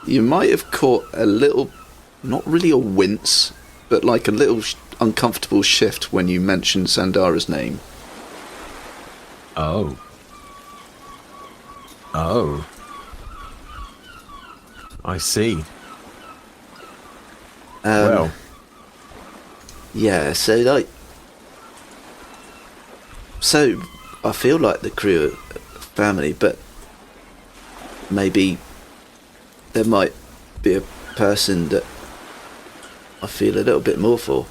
You might have caught a little, not really a wince, but like a little uncomfortable shift when you mentioned Sandara's name. Oh. I see. Well. Yeah, so I feel like the crew are family, but maybe there might be a person that I feel a little bit more for.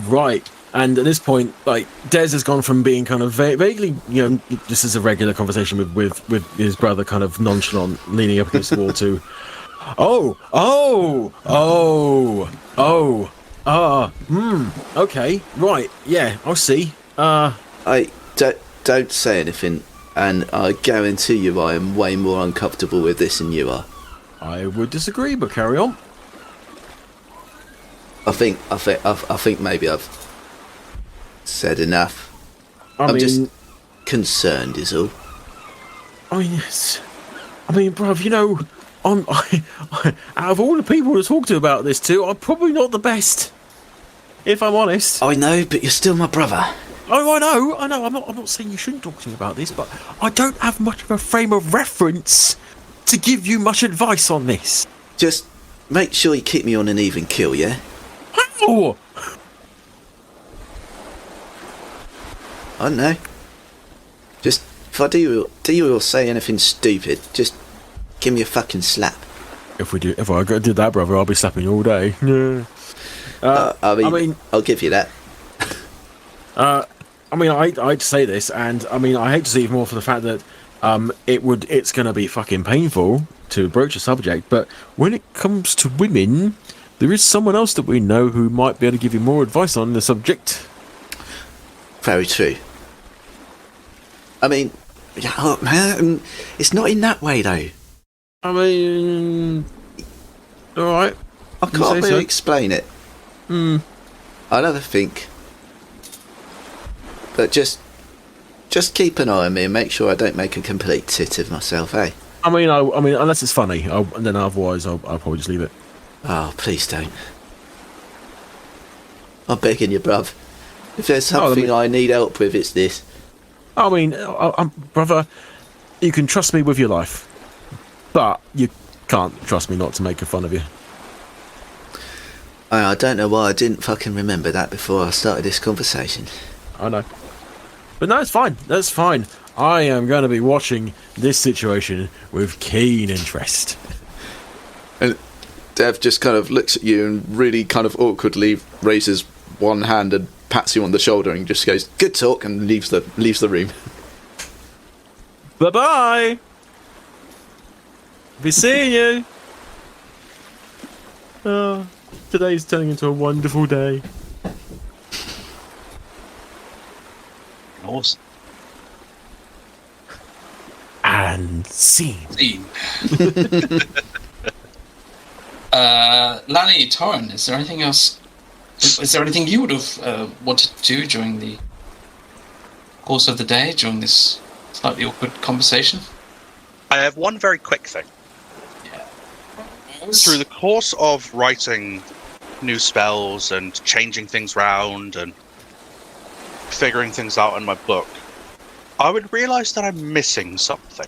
Right. And at this point, like, Des has gone from being kind of vaguely, you know, just as a regular conversation with his brother, kind of nonchalant, leaning up against the wall, to, Okay, right, yeah, I'll see. I don't say anything and I guarantee you I am way more uncomfortable with this than you are. I would disagree, but carry on. I think maybe I've said enough. I'm just concerned, is all. I mean, yes. I mean, bruv, you know, I out of all the people to talk to about this too, I'm probably not the best, if I'm honest. I know, but you're still my brother. Oh, I know. I'm not saying you shouldn't talk to me about this, but I don't have much of a frame of reference to give you much advice on this. Just make sure you keep me on an even kill, yeah? How? I don't know. Just, if I do or say anything stupid, just give me a fucking slap. If I did that, brother, I'll be slapping you all day. Yeah. I mean, I'll give you that. I mean, I'd say this, and I mean, I hate to say it more for the fact that it's going to be fucking painful to broach a subject, but when it comes to women, there is someone else that we know who might be able to give you more advice on the subject. Very true. I mean, man, it's not in that way, though. I mean, alright. I can't really explain it. I'll have a think. But just keep an eye on me and make sure I don't make a complete tit of myself, eh? I mean, unless it's funny, and then otherwise I'll probably just leave it. Oh, please don't. I'm begging you, bruv. If there's something I need help with, it's this. I mean, brother, you can trust me with your life, but you can't trust me not to make fun of you. I don't know why I didn't fucking remember that before I started this conversation. I know. But no, it's fine. That's fine. I am going to be watching this situation with keen interest. And Dev just kind of looks at you and really kind of awkwardly raises one hand and pats you on the shoulder and just goes, "Good talk," and leaves the room. Bye-bye! Be seeing you! Oh, today's turning into a wonderful day. Awesome. And scene. Lani, Torrin, is there anything else? Is there anything you would have wanted to do during the course of the day, during this slightly awkward conversation? I have one very quick thing. Yeah. Through the course of writing new spells and changing things round and figuring things out in my book, I would realise that I'm missing something.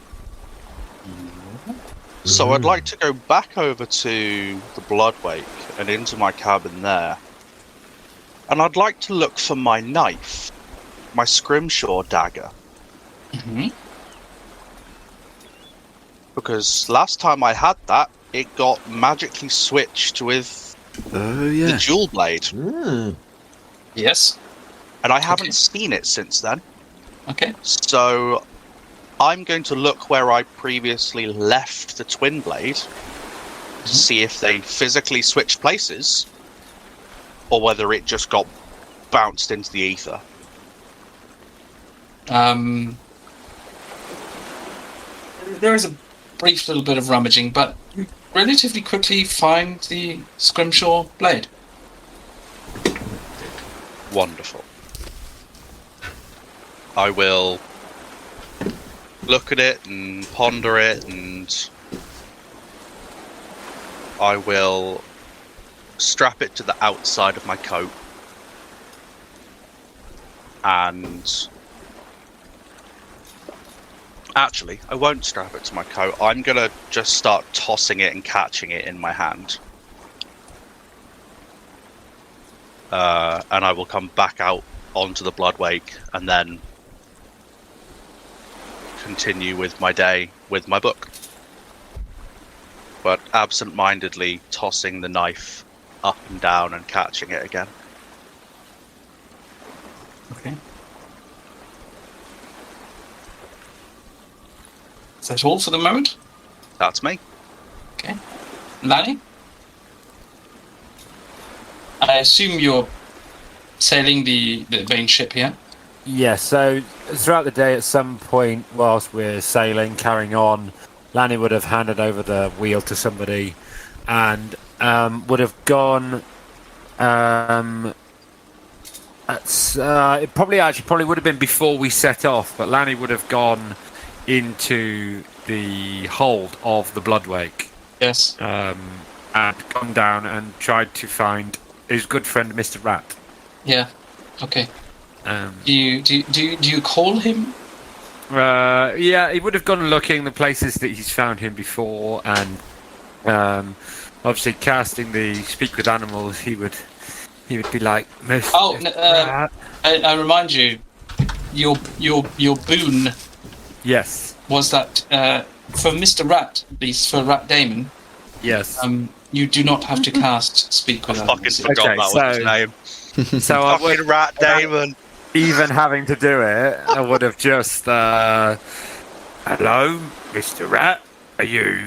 So I'd like to go back over to the Bloodwake and into my cabin there. And I'd like to look for my knife, my scrimshaw dagger. Mm-hmm. Because last time I had that, it got magically switched with the dual blade. Yes. And I haven't seen it since then. Okay. So I'm going to look where I previously left the twin blade to see if they physically switched places or whether it just got bounced into the ether. There is a brief little bit of rummaging, but you relatively quickly find the scrimshaw blade. Wonderful. I will look at it and ponder it, and I will strap it to the outside of my coat. And actually, I won't strap it to my coat. I'm going to just start tossing it and catching it in my hand. And I will come back out onto the Bloodwake and then continue with my day with my book. But absent-mindedly tossing the knife up and down and catching it again. Okay. Is that all for the moment? That's me. Okay. Lani? I assume you're sailing the main ship here? Yeah, so throughout the day, at some point, whilst we're sailing, carrying on, Lanny would have handed over the wheel to somebody and would have gone. It probably would have been before we set off, but Lanny would have gone into the hold of the Bloodwake. Yes. And gone down and tried to find his good friend Mr. Rat. Yeah. Okay. Do you call him? Yeah, he would have gone looking the places that he's found him before, and obviously casting the speak with animals, he would be like, Mr. Rat. I remind you, your boon. Yes. Was that for Mr. Rat, at least for Rat Damon? Yes. You do not have to cast speak with I animals. fucking forgot that was his name. So I Fucking would, Rat Damon. even having to do it, I would have just, hello, Mr. Rat, are you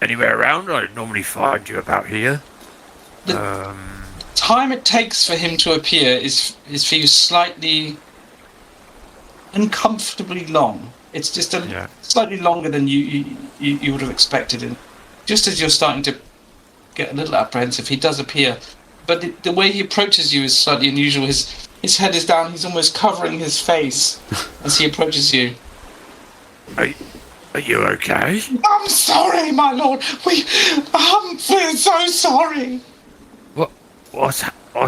anywhere around? I normally find you about here. Time it takes for him to appear is for you slightly uncomfortably long. It's just slightly longer than you would have expected. And just as you're starting to get a little apprehensive, he does appear. But the way he approaches you is slightly unusual. His head is down. He's almost covering his face as he approaches you. Are you okay? I'm sorry, my lord. We're so sorry. What's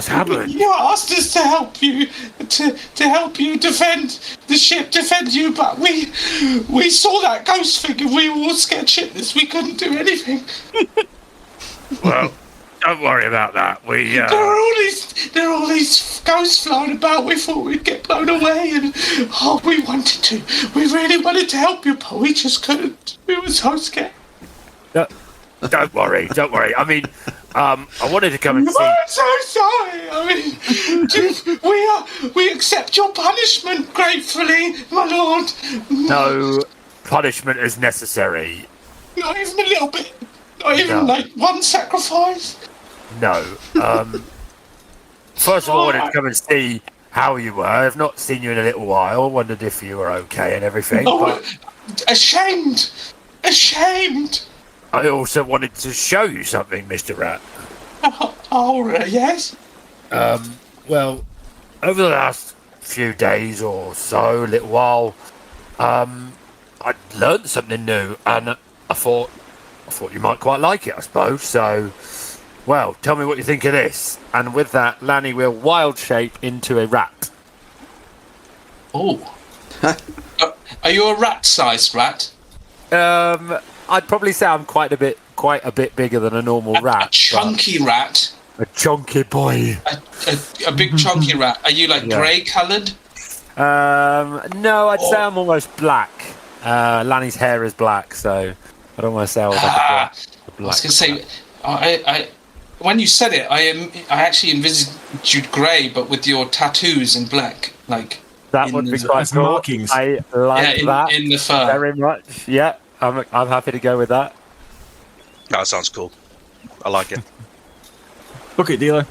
happened? You asked us to help you, to help you defend the ship, defend you, but we saw that ghost figure. We were all scared shitless. We couldn't do anything. Well, don't worry about that. There are all these ghosts flying about. We thought we'd get blown away, and we wanted to. We really wanted to help you, but we just couldn't. We were so scared. Don't worry. I mean, I wanted to come and see. I'm so sorry. I mean, we accept your punishment gratefully, my lord. No punishment is necessary. Not even a little bit. Not even like one sacrifice. No. First of all, I wanted to come and see how you were. I've not seen you in a little while. Wondered if you were okay and everything. Oh, ashamed. I also wanted to show you something, Mr. Rat. Yes? Well, over the last few days or so, a little while, I learned something new, and I thought you might quite like it, I suppose. So, well, tell me what you think of this. And with that, Lanny will wild shape into a rat. Oh. Are you a rat-sized rat? I'd probably say I'm quite a bit bigger than a normal rat. A chunky rat? A chunky boy. A big chunky rat. Are you grey-coloured? No, I'd say I'm almost black. Lanny's hair is black, so I'd almost say I was like a black. I was going to say, I when you said it, I actually envisaged you grey, but with your tattoos in black, like. That would be quite cool. Markings. I like that in the fur very much. Yeah, I'm happy to go with that. That sounds cool. I like it. Book it, dealer.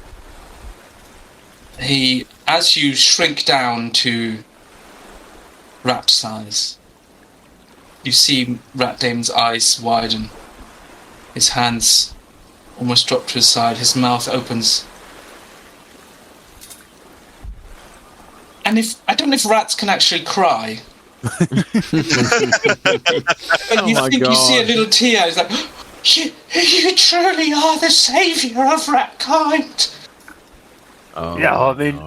As you shrink down to rat size, you see Rat Damon's eyes widen. His hands almost drop to his side. His mouth opens. And I don't know if rats can actually cry. But you see a little tear. It's like, you truly are the saviour of ratkind. Oh, yeah, I mean,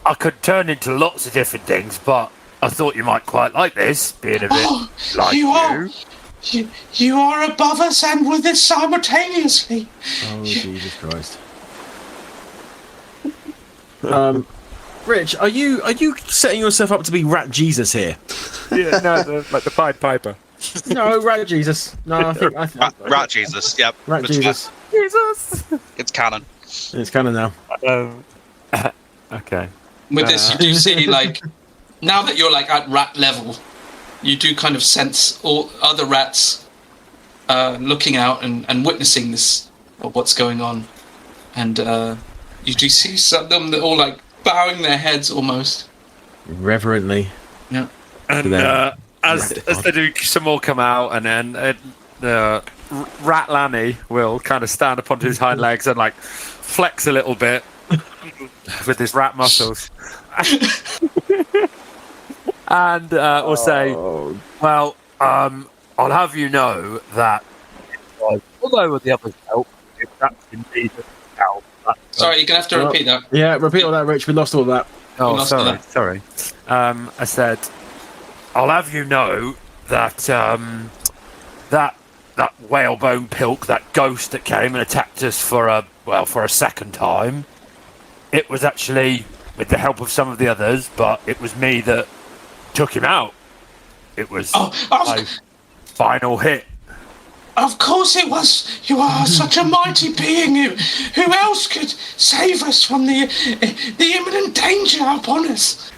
I could turn into lots of different things, but I thought you might quite like this, being a bit like you. You are above us and with us simultaneously. Oh, Jesus Christ. Rich, are you setting yourself up to be Rat Jesus here? Yeah, no, like the Pied Piper. No, Rat Jesus. No, I think Rat Jesus. Yep. Rat Jesus. Jesus. It's canon. It's canon now. Okay. With this, you do see now that you're at rat level, you do kind of sense all other rats looking out and witnessing this of what's going on, and you do see some of them that all bowing their heads almost, reverently. Yeah. And as they do, some more come out, and then Rat Lanny will kind of stand up onto his hind legs and like flex a little bit with his rat muscles, and will say, "Well, I'll have you know that although the others help, that's indeed help." Sorry, you're gonna have to repeat that. Yeah, repeat all that, Rich. We lost all that. Oh, sorry. I said, I'll have you know that that whalebone pilk, that ghost that came and attacked us for a second time, it was actually with the help of some of the others, but it was me that took him out. It was my final hit. Of course it was. You are such a mighty being. Who else could save us from the imminent danger upon us?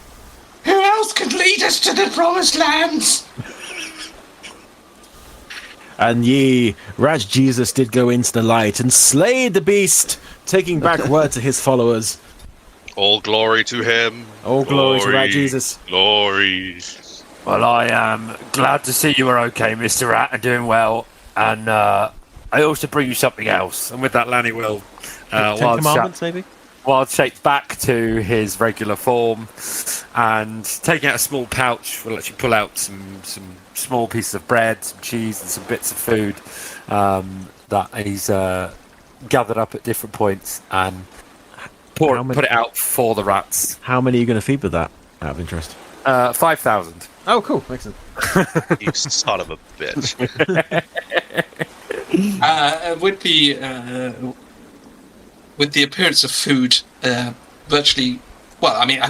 Who else could lead us to the promised lands? And ye, Raj Jesus did go into the light and slayed the beast, taking back word to his followers. All glory to him. All glory to Raj Jesus. Glory. Well, I am glad to see you are okay, Mr. Rat, and doing well. And I also bring you something else. And with that, Lanny will wild shape back to his regular form, and taking out a small pouch, will actually pull out some small pieces of bread, some cheese, and some bits of food that he's gathered up at different points, and put it out for the rats. How many are you going to feed with that, out of interest? 5,000. Oh, cool. Excellent. You son of a bitch. With the appearance of food, virtually, well, I mean,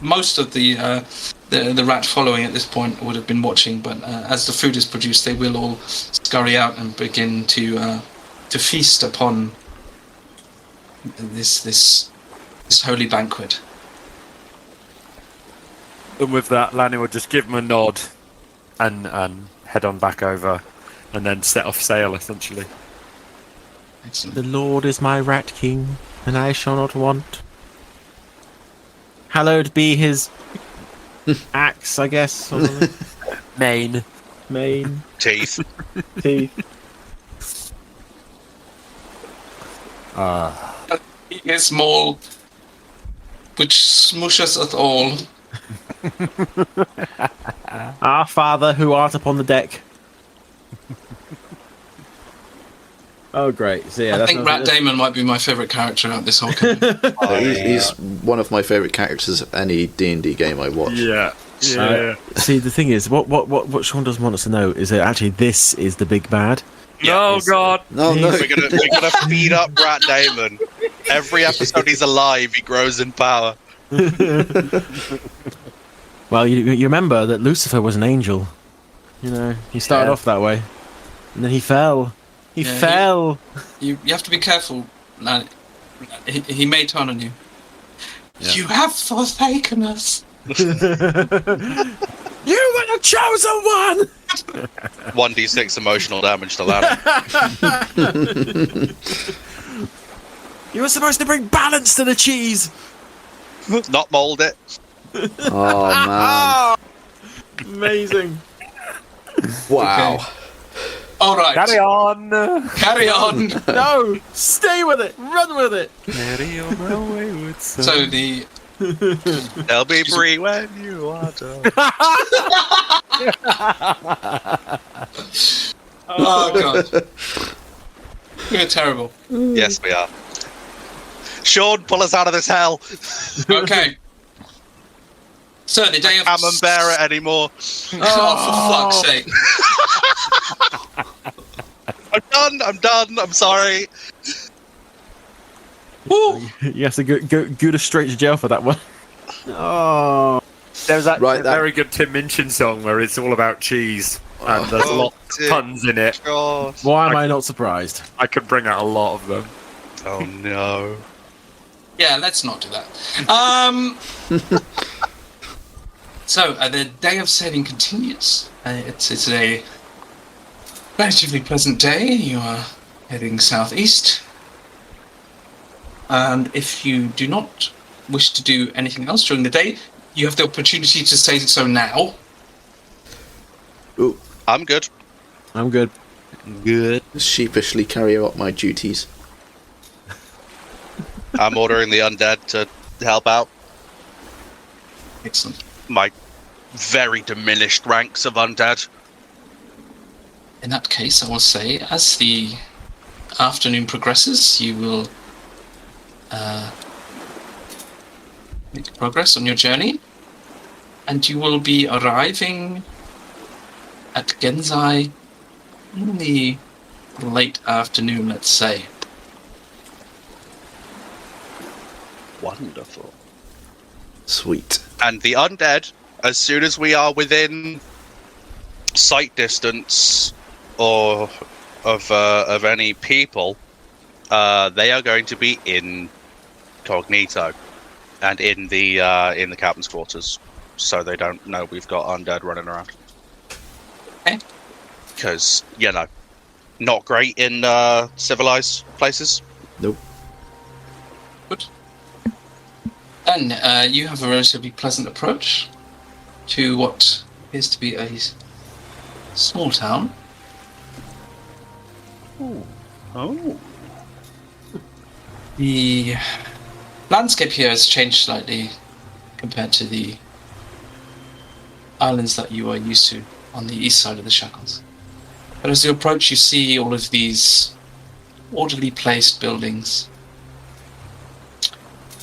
most of the rat following at this point would have been watching, but as the food is produced, they will all scurry out and begin to feast upon this holy banquet. And with that, Lanny will just give him a nod and head on back over, and then set off sail, essentially. Excellent. The Lord is my rat king, and I shall not want. Hallowed be his axe, I guess. Or Mane. Teeth. He is small, which smooshes us all. Our Father, who art upon the deck. Oh, great. So, yeah, I think Rat Damon might be my favourite character out this whole campaign. He's one of my favourite characters of any D&D game I watch. Yeah. See, the thing is, what Sean doesn't want us to know is that actually this is the big bad. Oh, God. No. We're gonna feed up Rat Damon. Every episode he's alive, he grows in power. Well, you remember that Lucifer was an angel. You know, he started off that way, and then he fell. He fell. You have to be careful, Lanny. He may turn on you. Yeah. You have forsaken us. You were the chosen one. 1d6 emotional damage to Lanny. You were supposed to bring balance to the cheese. Not mould it. Oh, man. Amazing. Wow. Okay. All right. Carry on. No, stay with it. Run with it. Carry on my wayward son. So the... There'll be brie when you are done. Oh, God. We're terrible. Yes, we are. Sean, pull us out of this hell. Okay. So the day of... Camembert it anymore. Oh, for fuck's sake. I'm done. I'm sorry. Woo! You have to go straight to jail for that one. Oh. There was actually a very good Tim Minchin song where it's all about cheese, and there's lots of puns in it. God. Why am I not surprised? I could bring out a lot of them. Oh, no. Yeah, let's not do that. So, the day of sailing continues. It's a relatively pleasant day. You are heading southeast. And if you do not wish to do anything else during the day, You have the opportunity to say so now. Ooh, I'm good. I'm good. Good. sheepishly carry out my duties. I'm ordering the undead to help out. Excellent. My very diminished ranks of undead. In that case, I will say, as the afternoon progresses, you will make progress on your journey, and you will be arriving at Genzai in the late afternoon, let's say. Wonderful. Sweet. And the undead, as soon as we are within sight distance or of any people, they are going to be incognito and in the captain's quarters, so they don't know we've got undead running around. Okay. Because not great in civilized places. Nope. Good. Then you have a relatively pleasant approach to what appears to be a small town. Oh. The landscape here has changed slightly compared to the islands that you are used to on the east side of the Shackles. But as you approach, you see all of these orderly placed buildings.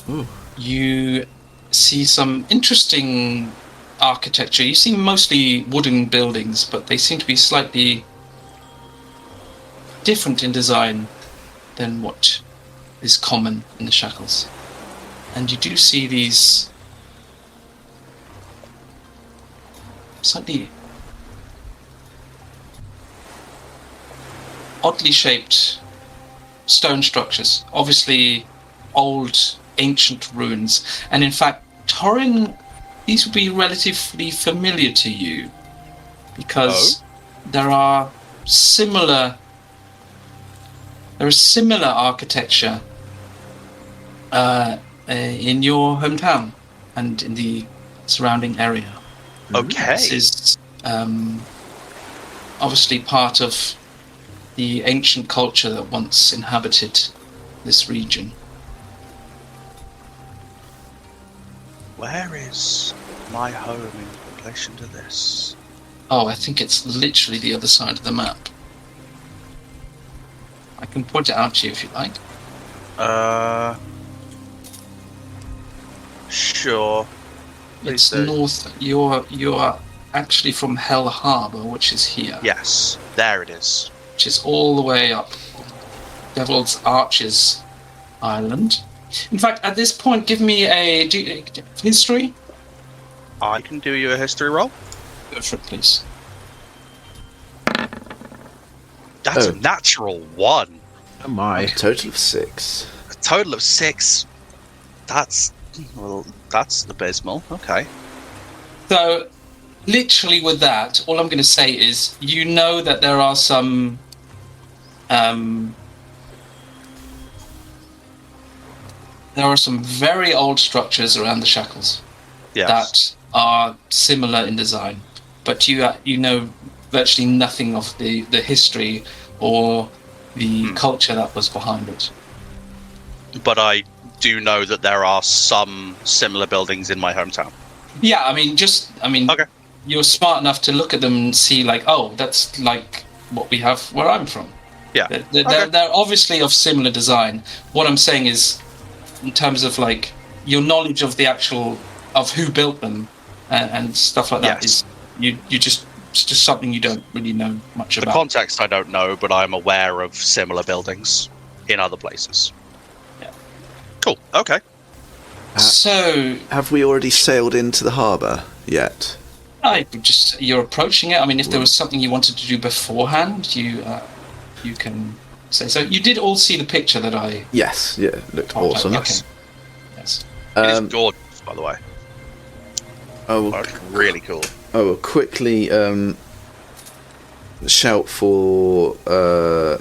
Ooh. You see some interesting architecture. You see mostly wooden buildings, but they seem to be slightly different in design than what is common in the Shackles. And you do see these slightly oddly shaped stone structures, obviously old ancient ruins. And in fact, Torrin, these would be relatively familiar to you because there is similar architecture in your hometown and in the surrounding area. Okay. This is obviously part of the ancient culture that once inhabited this region. Where is my home in relation to this? Oh, I think it's literally the other side of the map. I can point it out to you if you like. Sure. It's north. You're actually from Hell Harbor, which is here. Yes, there it is. Which is all the way up Devil's Arches Island. In fact, at this point, give me a history. I can do you a history roll. Go for it, please. That's a natural 1. Oh my. A total of 6. A total of 6. That's abysmal. Okay. So, literally with that, all I'm going to say is, you know that there are some very old structures around the Shackles that are similar in design, but you know virtually nothing of the history or the culture that was behind it. But I do know that there are some similar buildings in my hometown. Yeah, Okay. You're smart enough to look at them and see, like, oh, that's like what we have where I'm from. Yeah. They're obviously of similar design. What I'm saying is, in terms of like your knowledge of the actual of who built them and stuff like that, is it's just something you don't really know much about. The context I don't know, but I'm aware of similar buildings in other places. Yeah. Cool. Okay. So Have we already sailed into the harbour yet? you're approaching it. I mean, if there was something you wanted to do beforehand, you can say so. You did all see the picture that I... Yes, yeah, looked awesome. Okay. Yes. It is gorgeous, by the way. Really cool. I will quickly shout for the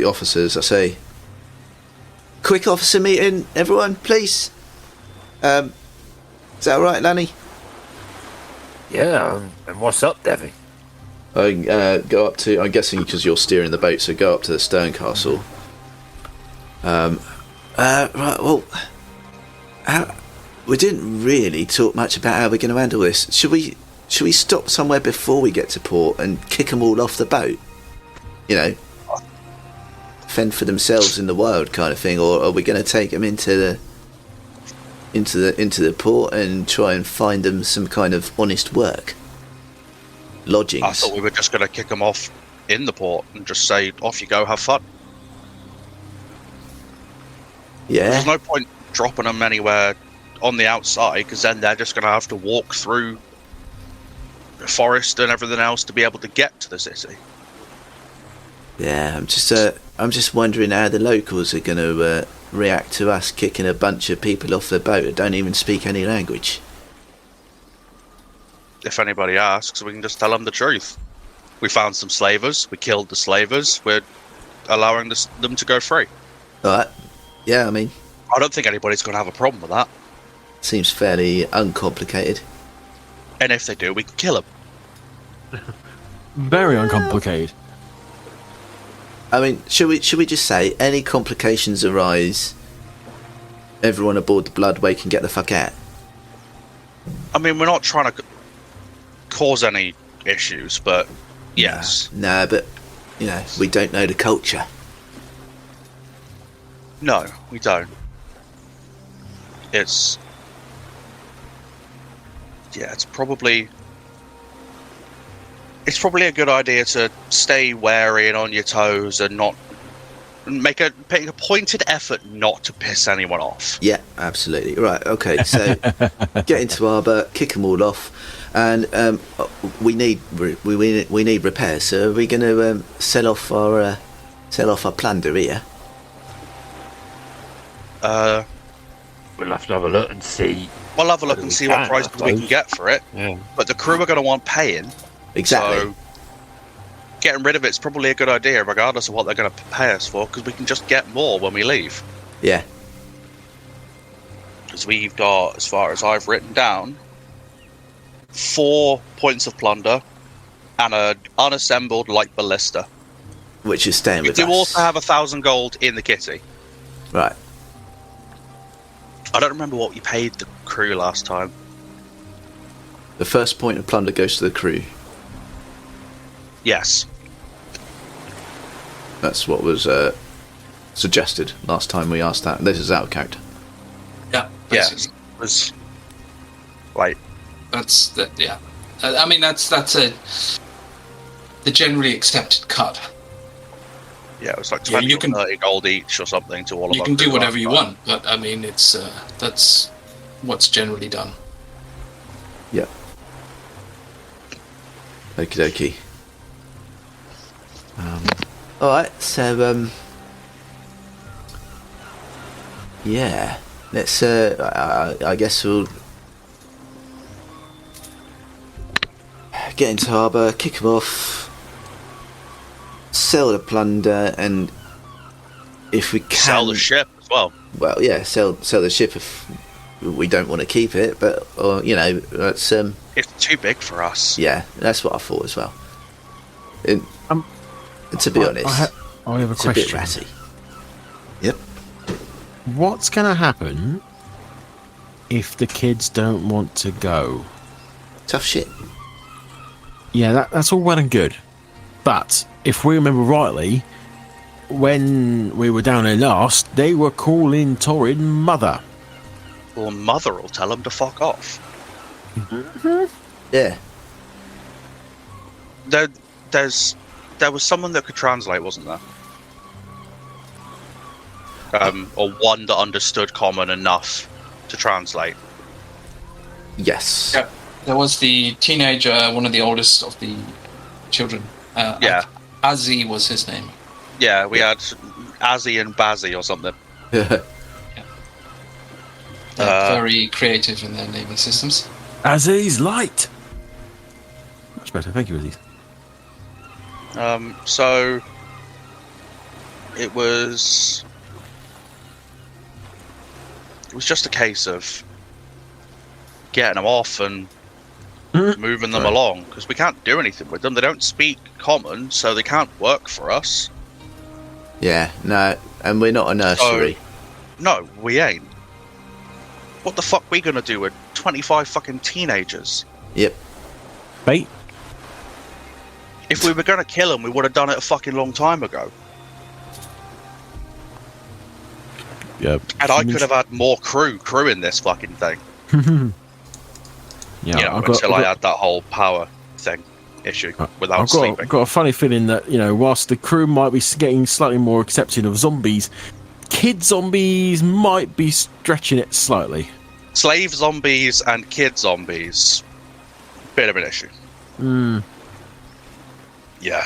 officers. I say, quick officer meeting, everyone, please. Is that all right, Lanny? Yeah, and what's up, Devvie? Go up to. I'm guessing because you're steering the boat, so go up to the stern castle. Right. Well, we didn't really talk much about how we're going to handle this. Should we stop somewhere before we get to port and kick them all off the boat? You know, fend for themselves in the wild kind of thing, or are we going to take them into the port and try and find them some kind of honest work? Lodgings. I thought we were just going to kick them off in the port and just say, off you go, have fun. Yeah. There's no point dropping them anywhere on the outside, because then they're just going to have to walk through the forest and everything else to be able to get to the city. Yeah, I'm just wondering how the locals are going to react to us kicking a bunch of people off the boat that don't even speak any language. If anybody asks, we can just tell them the truth. We found some slavers, we killed the slavers, we're allowing them to go free. Alright. Yeah, I mean, I don't think anybody's going to have a problem with that. seems fairly uncomplicated. And if they do, we can kill them. Very uncomplicated. I mean, should we just say any complications arise, everyone aboard the Bloodway can get the fuck out? I mean, we're not trying to cause any issues, but yes. No, but you know, we don't know the culture. No, we don't. It's probably a good idea to stay wary and on your toes and not make a pointed effort not to piss anyone off. Yeah, absolutely. Right, okay, so get into harbour, kick them all off, and we need repairs. So are we going to sell off our plunder here? We'll have to have a look and see. We'll have a look and see what prices we can get for it. Yeah. But the crew are going to want paying. Exactly. So getting rid of it's probably a good idea, regardless of what they're going to pay us for, because we can just get more when we leave. Yeah. Because we've got, as far as I've written down, 4 points of plunder and an unassembled light ballista. Which is staying We with do us. also have 1,000 gold in the kitty. Right. I don't remember what we paid the crew last time. The first point of plunder goes to the crew. Yes. That's what was suggested last time we asked that. This is out of character. Yeah. Yes. It was like That's that. Yeah. I mean, that's the generally accepted cut. yeah, it was like Yeah, 20 you or can- 30 gold each or something to all of You our can do crew whatever last you time. want, but I mean, it's that's what's generally done. Yeah. Okie dokie. Alright, so yeah. Let's I guess we'll get into harbour, kick them off, sell the plunder, and if we can Sell the ship as well. well, yeah, sell the ship if we don't want to keep it, but or you know, that's It's too big for us. yeah, that's what I thought as well. And, to be honest, I have a it's a bit question. ratty. Yep. What's going to happen if the kids don't want to go? Tough shit. Yeah, that's all well and good. But if we remember rightly, when we were down there last, they were calling Torrin mother. Well, mother will tell them to fuck off. Yeah. There was someone that could translate, wasn't there? Or one that understood common enough to translate. Yes. Yeah. There was the teenager, one of the oldest of the children. Yeah. Azzy was his name. Yeah, we had Azzy and Bazzy or something. They're very creative in their naming systems. Aziz Light. Much better, thank you, Aziz. So it was just a case of getting them off and moving them along, because we can't do anything with them. They don't speak common, so they can't work for us. Yeah, no, and we're not a nursery. No, we ain't. What the fuck we gonna do with 25 fucking teenagers? Yep. Bait. If we were gonna kill them, we would have done it a fucking long time ago. Yeah. And I could have had more crew in this fucking thing. Yeah, You know, until I had that whole power thing issue without sleeping. I've got a funny feeling that, whilst the crew might be getting slightly more accepting of zombies, kid zombies might be stretching it slightly. Slave zombies and kid zombies, bit of an issue. Yeah.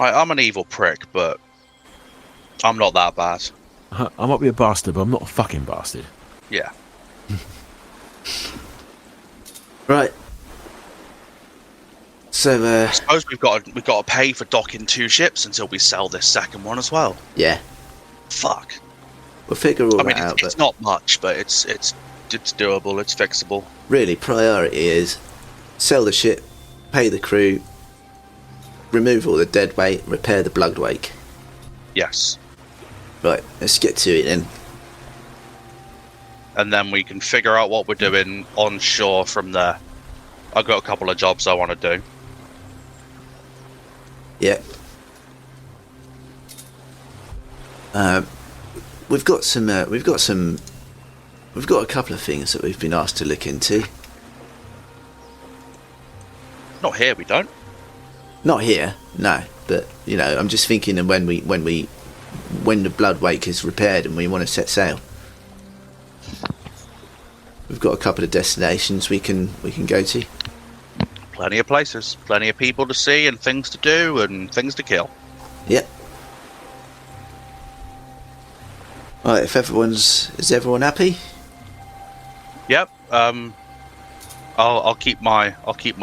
I'm an evil prick, but I'm not that bad. I might be a bastard, but I'm not a fucking bastard. Yeah. Right. So, I suppose we've got to pay for docking 2 ships until we sell this second one as well. yeah, Fuck. we'll figure all I mean, that out. it's But not much, but it's doable. It's fixable. really, priority is sell the ship, pay the crew, remove all the dead weight, repair the blood wake. Yes. Right, let's get to it then. And then we can figure out what we're doing on shore from there. I've got a couple of jobs I want to do. Yeah. We've got a couple of things that we've been asked to look into. Not here, we don't. Not here, no. But I'm just thinking of when the blood wake is repaired and we want to set sail. We've got a couple of destinations we can go to. Plenty of places, plenty of people to see, and things to do, and things to kill. Yep. Right, is everyone happy? Yep. I'll keep my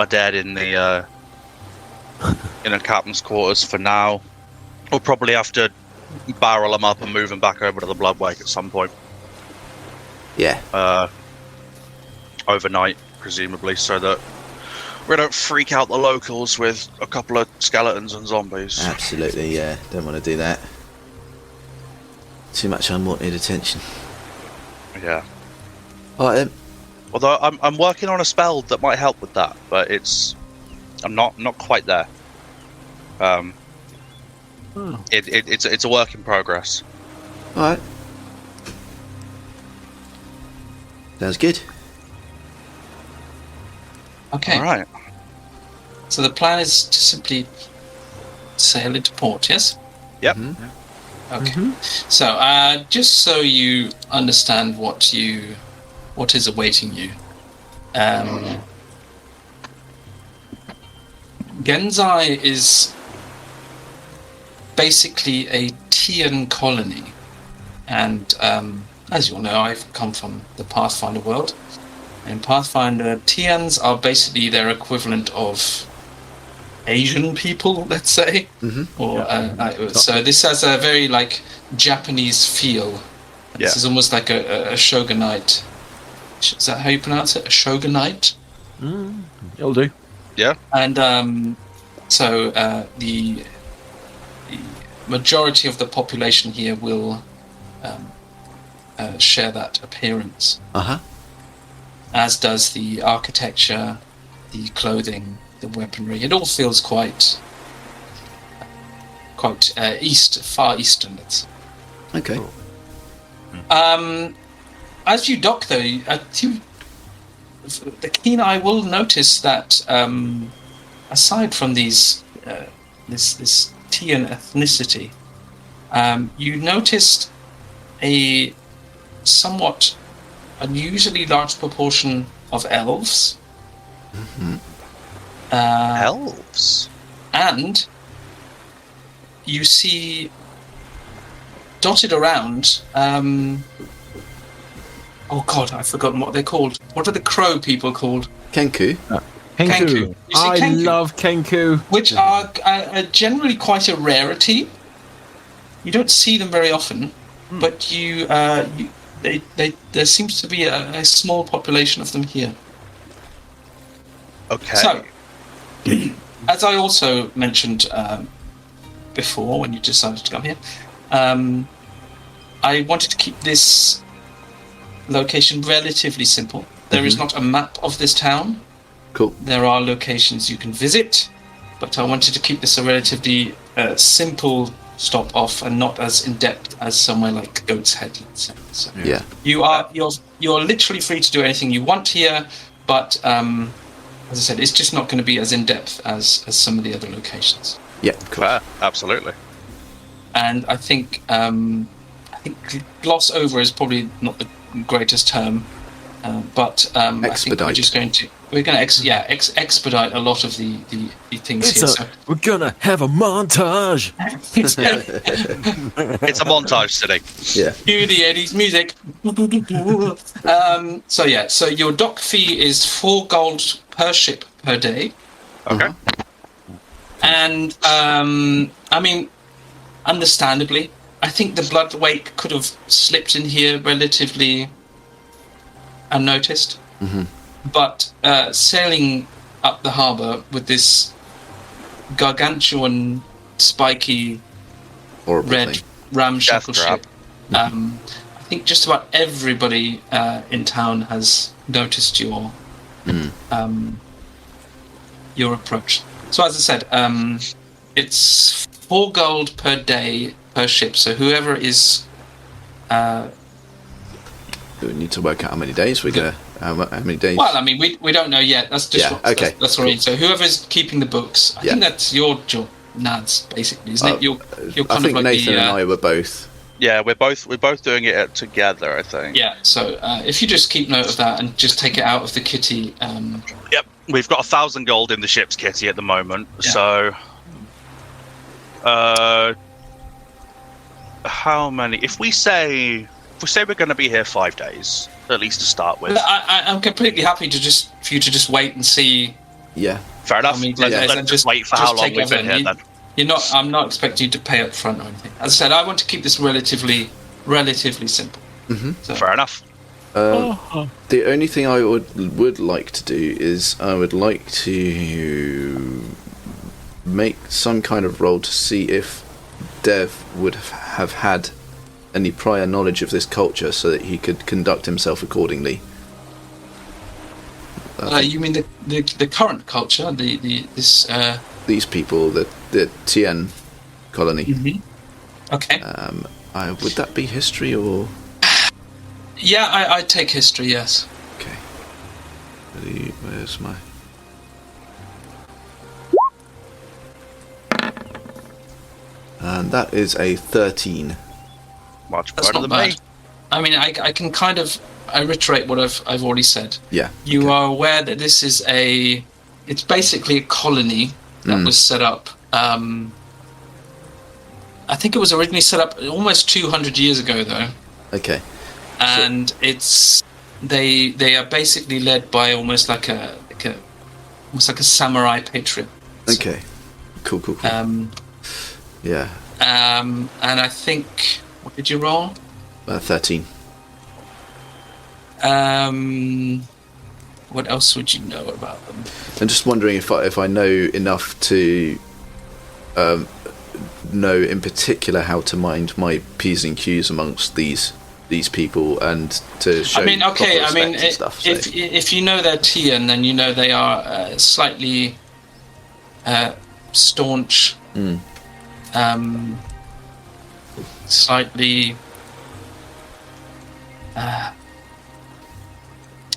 dad in the in a captain's quarters for now. We'll probably have to barrel him up and move him back over to the blood wake at some point. Yeah. Overnight, presumably, so that we don't freak out the locals with a couple of skeletons and zombies. Absolutely, yeah. Don't want to do that. Too much unwanted attention. Yeah. Alright then. Although I'm working on a spell that might help with that, but I'm not quite there. It's a work in progress. Alright. Sounds good. Okay. All right. So the plan is to simply sail into port, yes? Yep. Okay. So, just so you understand what is awaiting you, Genzai is basically a Tian colony, and as you all know, I've come from the Pathfinder world. In Pathfinder, Tians are basically their equivalent of Asian people, let's say. So this has a very Japanese feel. This is almost like a shogunate. Is that how you pronounce it? A shogunate? It'll do. Yeah. And so the majority of the population here will share that appearance. As does the architecture, the clothing, the weaponry. It all feels quite far eastern. Let's say. Okay. As you dock, though, the keen eye will notice that aside from these this Tian ethnicity, you noticed a somewhat unusually large proportion of elves. Elves? And you see dotted around, oh god, I've forgotten what they're called. What are the crow people called? Kenku. Kenku. You see I Kenku? love Kenku. Which are generally quite a rarity. You don't see them very often, but there seems to be a small population of them here. Okay. So, as I also mentioned before, when you decided to come here, I wanted to keep this location relatively simple. There is not a map of this town. Cool. There are locations you can visit, but I wanted to keep this a relatively simple stop off and not as in depth as somewhere like Goat's Head, let's say. So Yeah. you're literally free to do anything you want here, but as I said, it's just not going to be as in depth as some of the other locations. Yeah. Cool. Fair. Absolutely. And I think gloss over is probably not the greatest term, but I think we're just going to expedite a lot of the things here. We're gonna have a montage. It's a montage today. Yeah. Cue the Eddie's music. So your dock fee is 4 gold per ship per day. Okay. And I mean, understandably, I think the blood wake could have slipped in here relatively unnoticed. Mm-hmm. But sailing up the harbour with this gargantuan, spiky, Horrible red thing. ramshackle Death trap. ship, I think just about everybody in town has noticed your approach. So as I said, it's 4 gold per day per ship. So whoever is... We need to work out how many days we're gonna. How many days? Well, I mean, we don't know yet. That's just okay. That's what I mean. So whoever's keeping the books, I think that's your job, Nadz, basically, isn't it? You're kind I think of like Nathan and I were both. Yeah, we're both doing it together, I think. Yeah. So if you just keep note of that and just take it out of the kitty. Yep, we've got 1,000 gold in the ship's kitty at the moment. Yeah. So, how many? If we say we're going to be here 5 days, at least to start with. I'm completely happy for you to just wait and see. Yeah. Fair enough. I mean, Let's just wait for how long we've been here then. I'm not expecting you to pay up front or anything. As I said, I want to keep this relatively simple. Mm-hmm. So, Fair enough. The only thing I would like to do is I would like to make some kind of roll to see if Dev would have had any prior knowledge of this culture so that he could conduct himself accordingly. you mean the current culture, These people, the Tien colony. Mm-hmm. Okay. Would that be history or? Yeah, I'd take history. Yes. Okay. Where's my? And that is a 13. Much That's better not than bad. me. I mean, I can kind of reiterate what I've already said. Yeah. You are aware that this is it's basically a colony that was set up. I think it was originally set up almost 200 years ago, though. Okay. And they are basically led by almost like a samurai patriot. Okay. Cool. Yeah. And I think, what did you roll? 13. What else would you know about them? I'm just wondering if I know enough to know in particular how to mind my P's and Q's amongst these people and to show. I mean, okay. proper I mean, respect and stuff, so. if you know they're Tian, then you know they are slightly staunch, slightly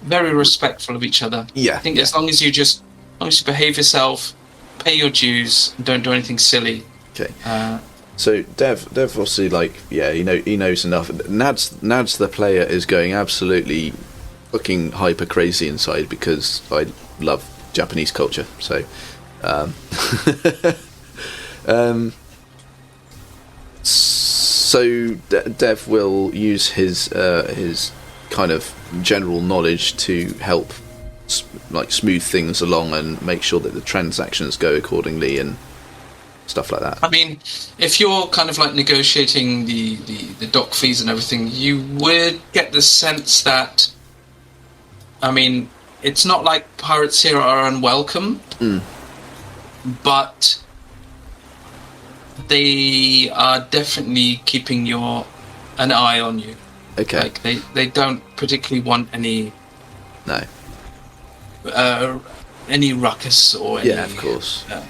very respectful of each other. Yeah. I think as long as you behave yourself, pay your dues, and don't do anything silly. Okay. So Dev obviously he knows enough. Nadz the player is going absolutely fucking hyper crazy inside because I love Japanese culture. So, Dev will use his kind of general knowledge to help smooth things along and make sure that the transactions go accordingly and stuff like that. I mean, if you're kind of like negotiating the dock fees and everything, you would get the sense that, I mean, it's not like pirates here are unwelcome, but they are definitely keeping an eye on you. Okay. Like they don't particularly want any ruckus or any. Yeah, of course. Yeah.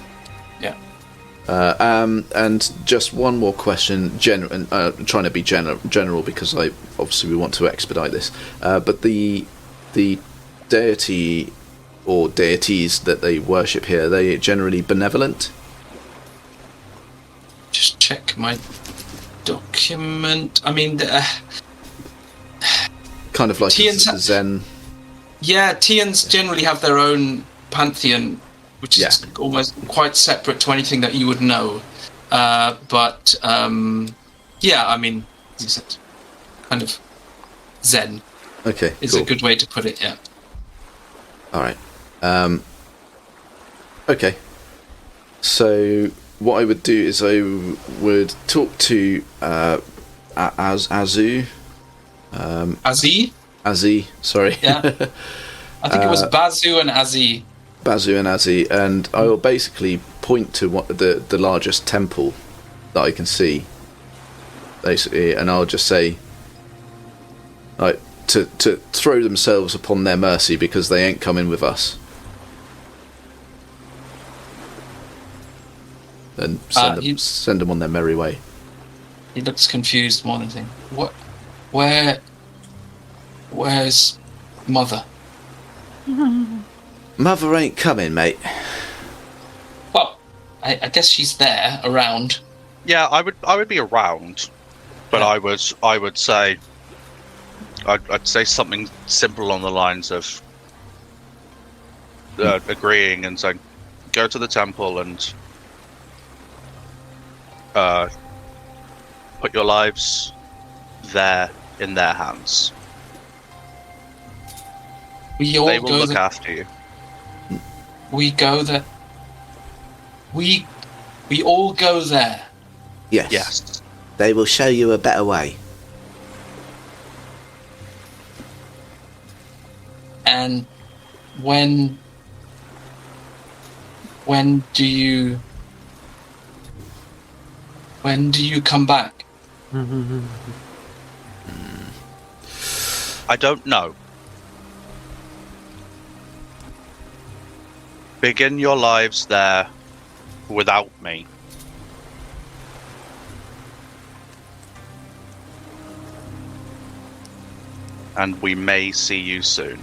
And just one more question, trying to be general because obviously we want to expedite this. But the deity or deities that they worship here, are they generally benevolent? Just check my document. I mean, kind of like Tians Zen. Yeah, Tians generally have their own pantheon, which is almost quite separate to anything that you would know. But I mean, as I said, kind of Zen. Okay, is cool. a good way to put it. Yeah. All right. Okay. So what I would do is I would talk to Azu. Azzy, sorry. Yeah. I think it was Bazu and Azzy. Bazu and Azzy, and I will basically point to what the largest temple that I can see, basically, and I'll just say, like, to throw themselves upon their mercy because they ain't coming with us, and send them on their merry way. He looks confused more than anything. What? Where's Mother? Mother ain't coming, mate. Well, I guess she's there, around. Yeah, I would be around, but I would say, I'd say something simple on the lines of agreeing and saying, go to the temple and put your lives there in their hands. They will look after you. We go there. We all go there. Yes. They will show you a better way. And when do you come back? I don't know. Begin your lives there without me. And we may see you soon.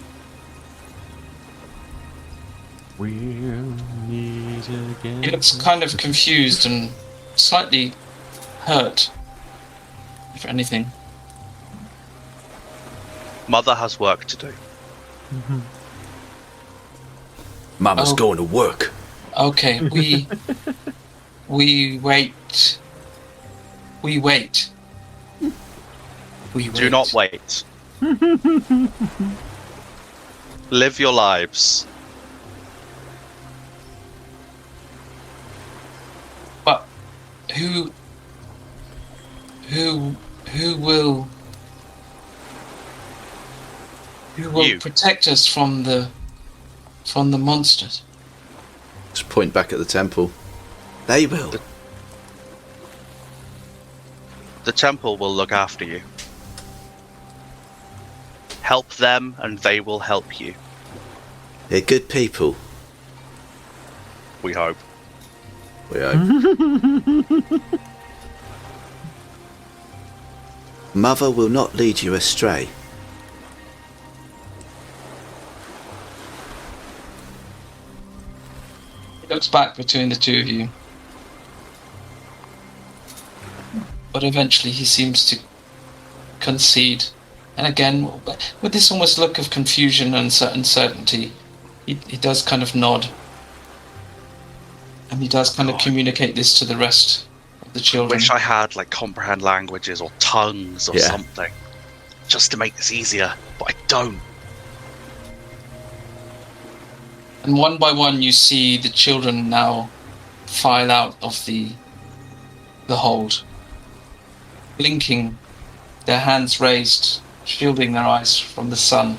We'll meet again. He looks kind of confused and slightly hurt, if anything. Mother has work to do. Mama's going to work. Okay, we wait. We wait. Do not wait. Live your lives. But who will You. protect us from the monsters? Just point back at the temple. They will. The temple will look after you. Help them and they will help you. They're good people. We hope. We hope. Mother will not lead you astray. He looks back between the two of you. But eventually he seems to concede. And again, with this almost look of confusion and uncertainty, he does kind of nod. And he does kind of communicate this to the rest of the children. Wish I had like comprehend languages or tongues or something. Just to make this easier, but I don't. And one by one you see the children now file out of the hold, blinking, their hands raised, shielding their eyes from the sun.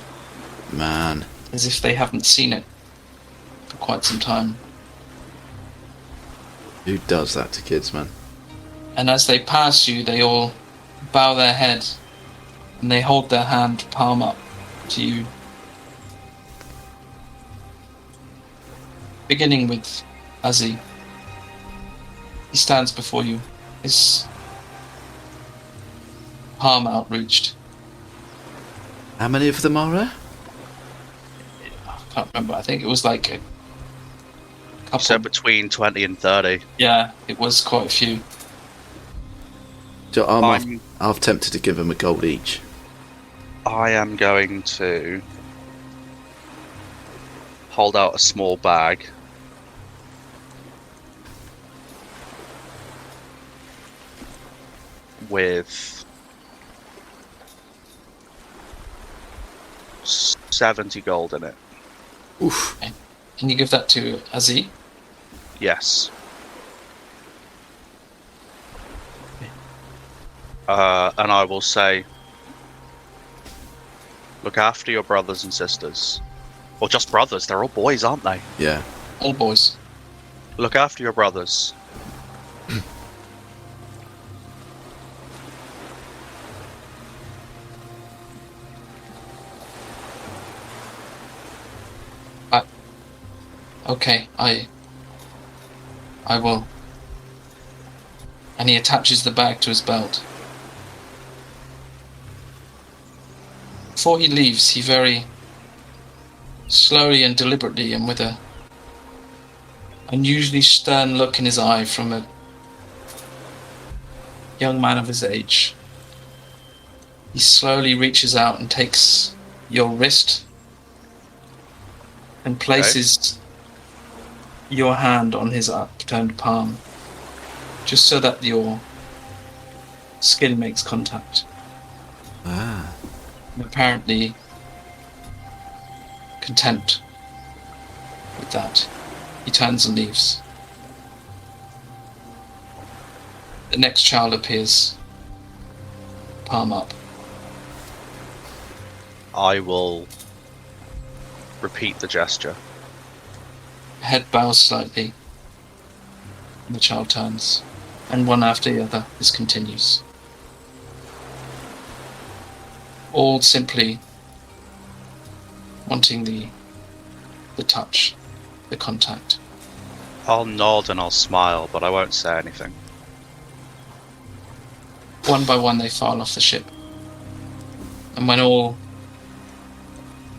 Man. As if they haven't seen it for quite some time. Who does that to kids, man? And as they pass you, they all bow their head and they hold their hand palm up to you. Beginning with Azzy. He stands before you, his palm outreached. How many of them are there? I can't remember. I think it was like a couple. So between 20 and 30. Yeah, it was quite a few. I'm half tempted to give them a gold each. I am going to hold out a small bag. With 70 gold in it. Oof. Okay. Can you give that to Azzy? Yes. And I will say, look after your brothers and sisters. Or just brothers, they're all boys, aren't they? Yeah. All boys. Look after your brothers. Okay, I will. And he attaches the bag to his belt. Before he leaves, he very slowly and deliberately and with a unusually stern look in his eye from a young man of his age, he slowly reaches out and takes your wrist and places your hand on his upturned palm, just so that your skin makes contact. Ah. And apparently content with that, he turns and leaves. The next child appears, palm up. I will repeat the gesture. Head bows slightly, and the child turns, and one after the other, this continues. All simply wanting the touch, the contact. I'll nod and I'll smile, but I won't say anything. One by one they file off the ship. And when all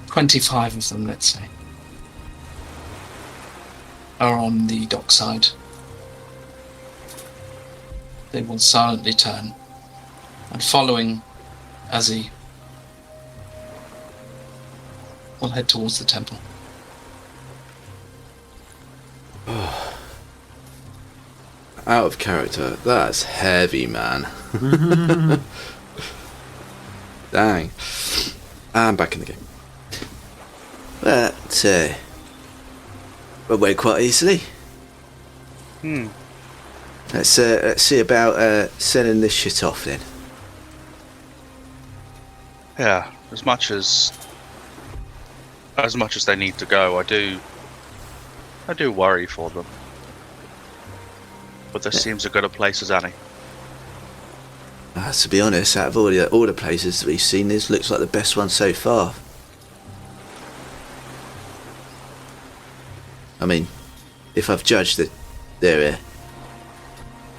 25 of them, let's say, are on the dockside, they will silently turn, and following Azzy, will head towards the temple. Out of character. That's heavy, man. Dang. I'm back in the game. But, away quite easily. Let's see about selling this shit off then. Yeah, as much as they need to go, I do worry for them. But this seems as good a place as any. To be honest, out of all the places that we've seen, this looks like the best one so far. I mean, if I've judged their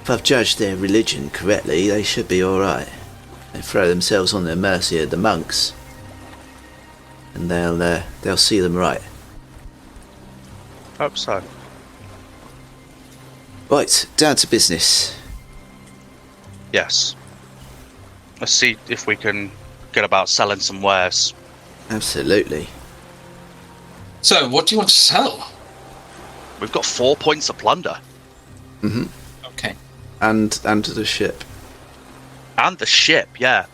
religion correctly, they should be all right. They throw themselves on the mercy of the monks, and they'll see them right. Hope so. Right, down to business. Yes. Let's see if we can get about selling some wares. Absolutely. So, what do you want to sell? We've got 4 points of plunder. Mm-hmm. Okay. And the ship. And the ship, yeah.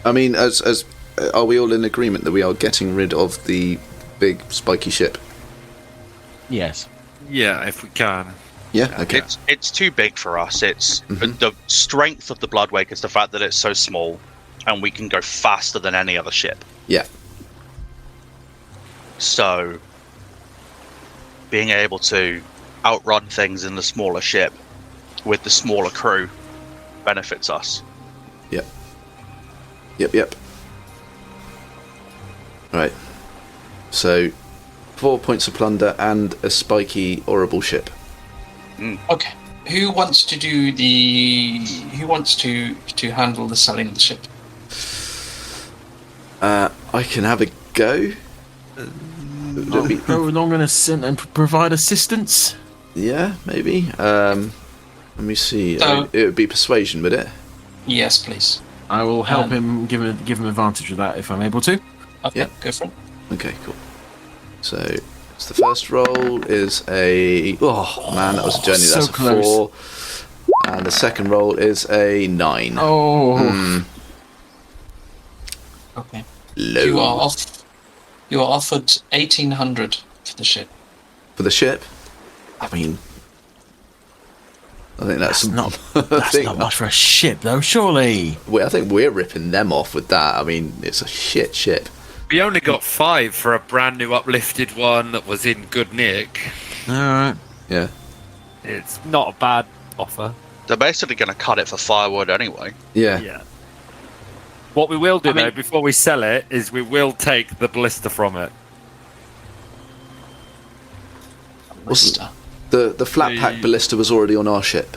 I mean, as are we all in agreement that we are getting rid of the big spiky ship? Yes. Yeah, if we can. Yeah. Okay. It's too big for us. It's the strength of the Bloodwake is the fact that it's so small, and we can go faster than any other ship. Yeah. So, being able to outrun things in the smaller ship with the smaller crew benefits us. Yep. Yep. Right. So, 4 points of plunder and a spiky, horrible ship. Okay. Who wants to do the? Who wants to handle the selling of the ship? I can have a go. Go along and provide assistance. Yeah, maybe. Let me see. So- It would be persuasion, would it? Yes, please. I will help him, give him advantage of that if I'm able to. Okay, Yeah. go for it. Okay, cool. So, the first roll is a... Oh, man, that was a journey. So That's a close. 4. And the second roll is a 9. Oh, Okay. Low. You are offered 1,800 for the ship. For the ship? I mean... I think that's not much for a ship, though. Surely. I think we're ripping them off with that. I mean, it's a shit ship. We only got 5 for a brand new uplifted one that was in good nick. All right. Yeah. It's not a bad offer. They're basically going to cut it for firewood anyway. Yeah. What we will do, I mean- though, before we sell it, is we will take the blister from it. Ballista. The flat pack ballista was already on our ship.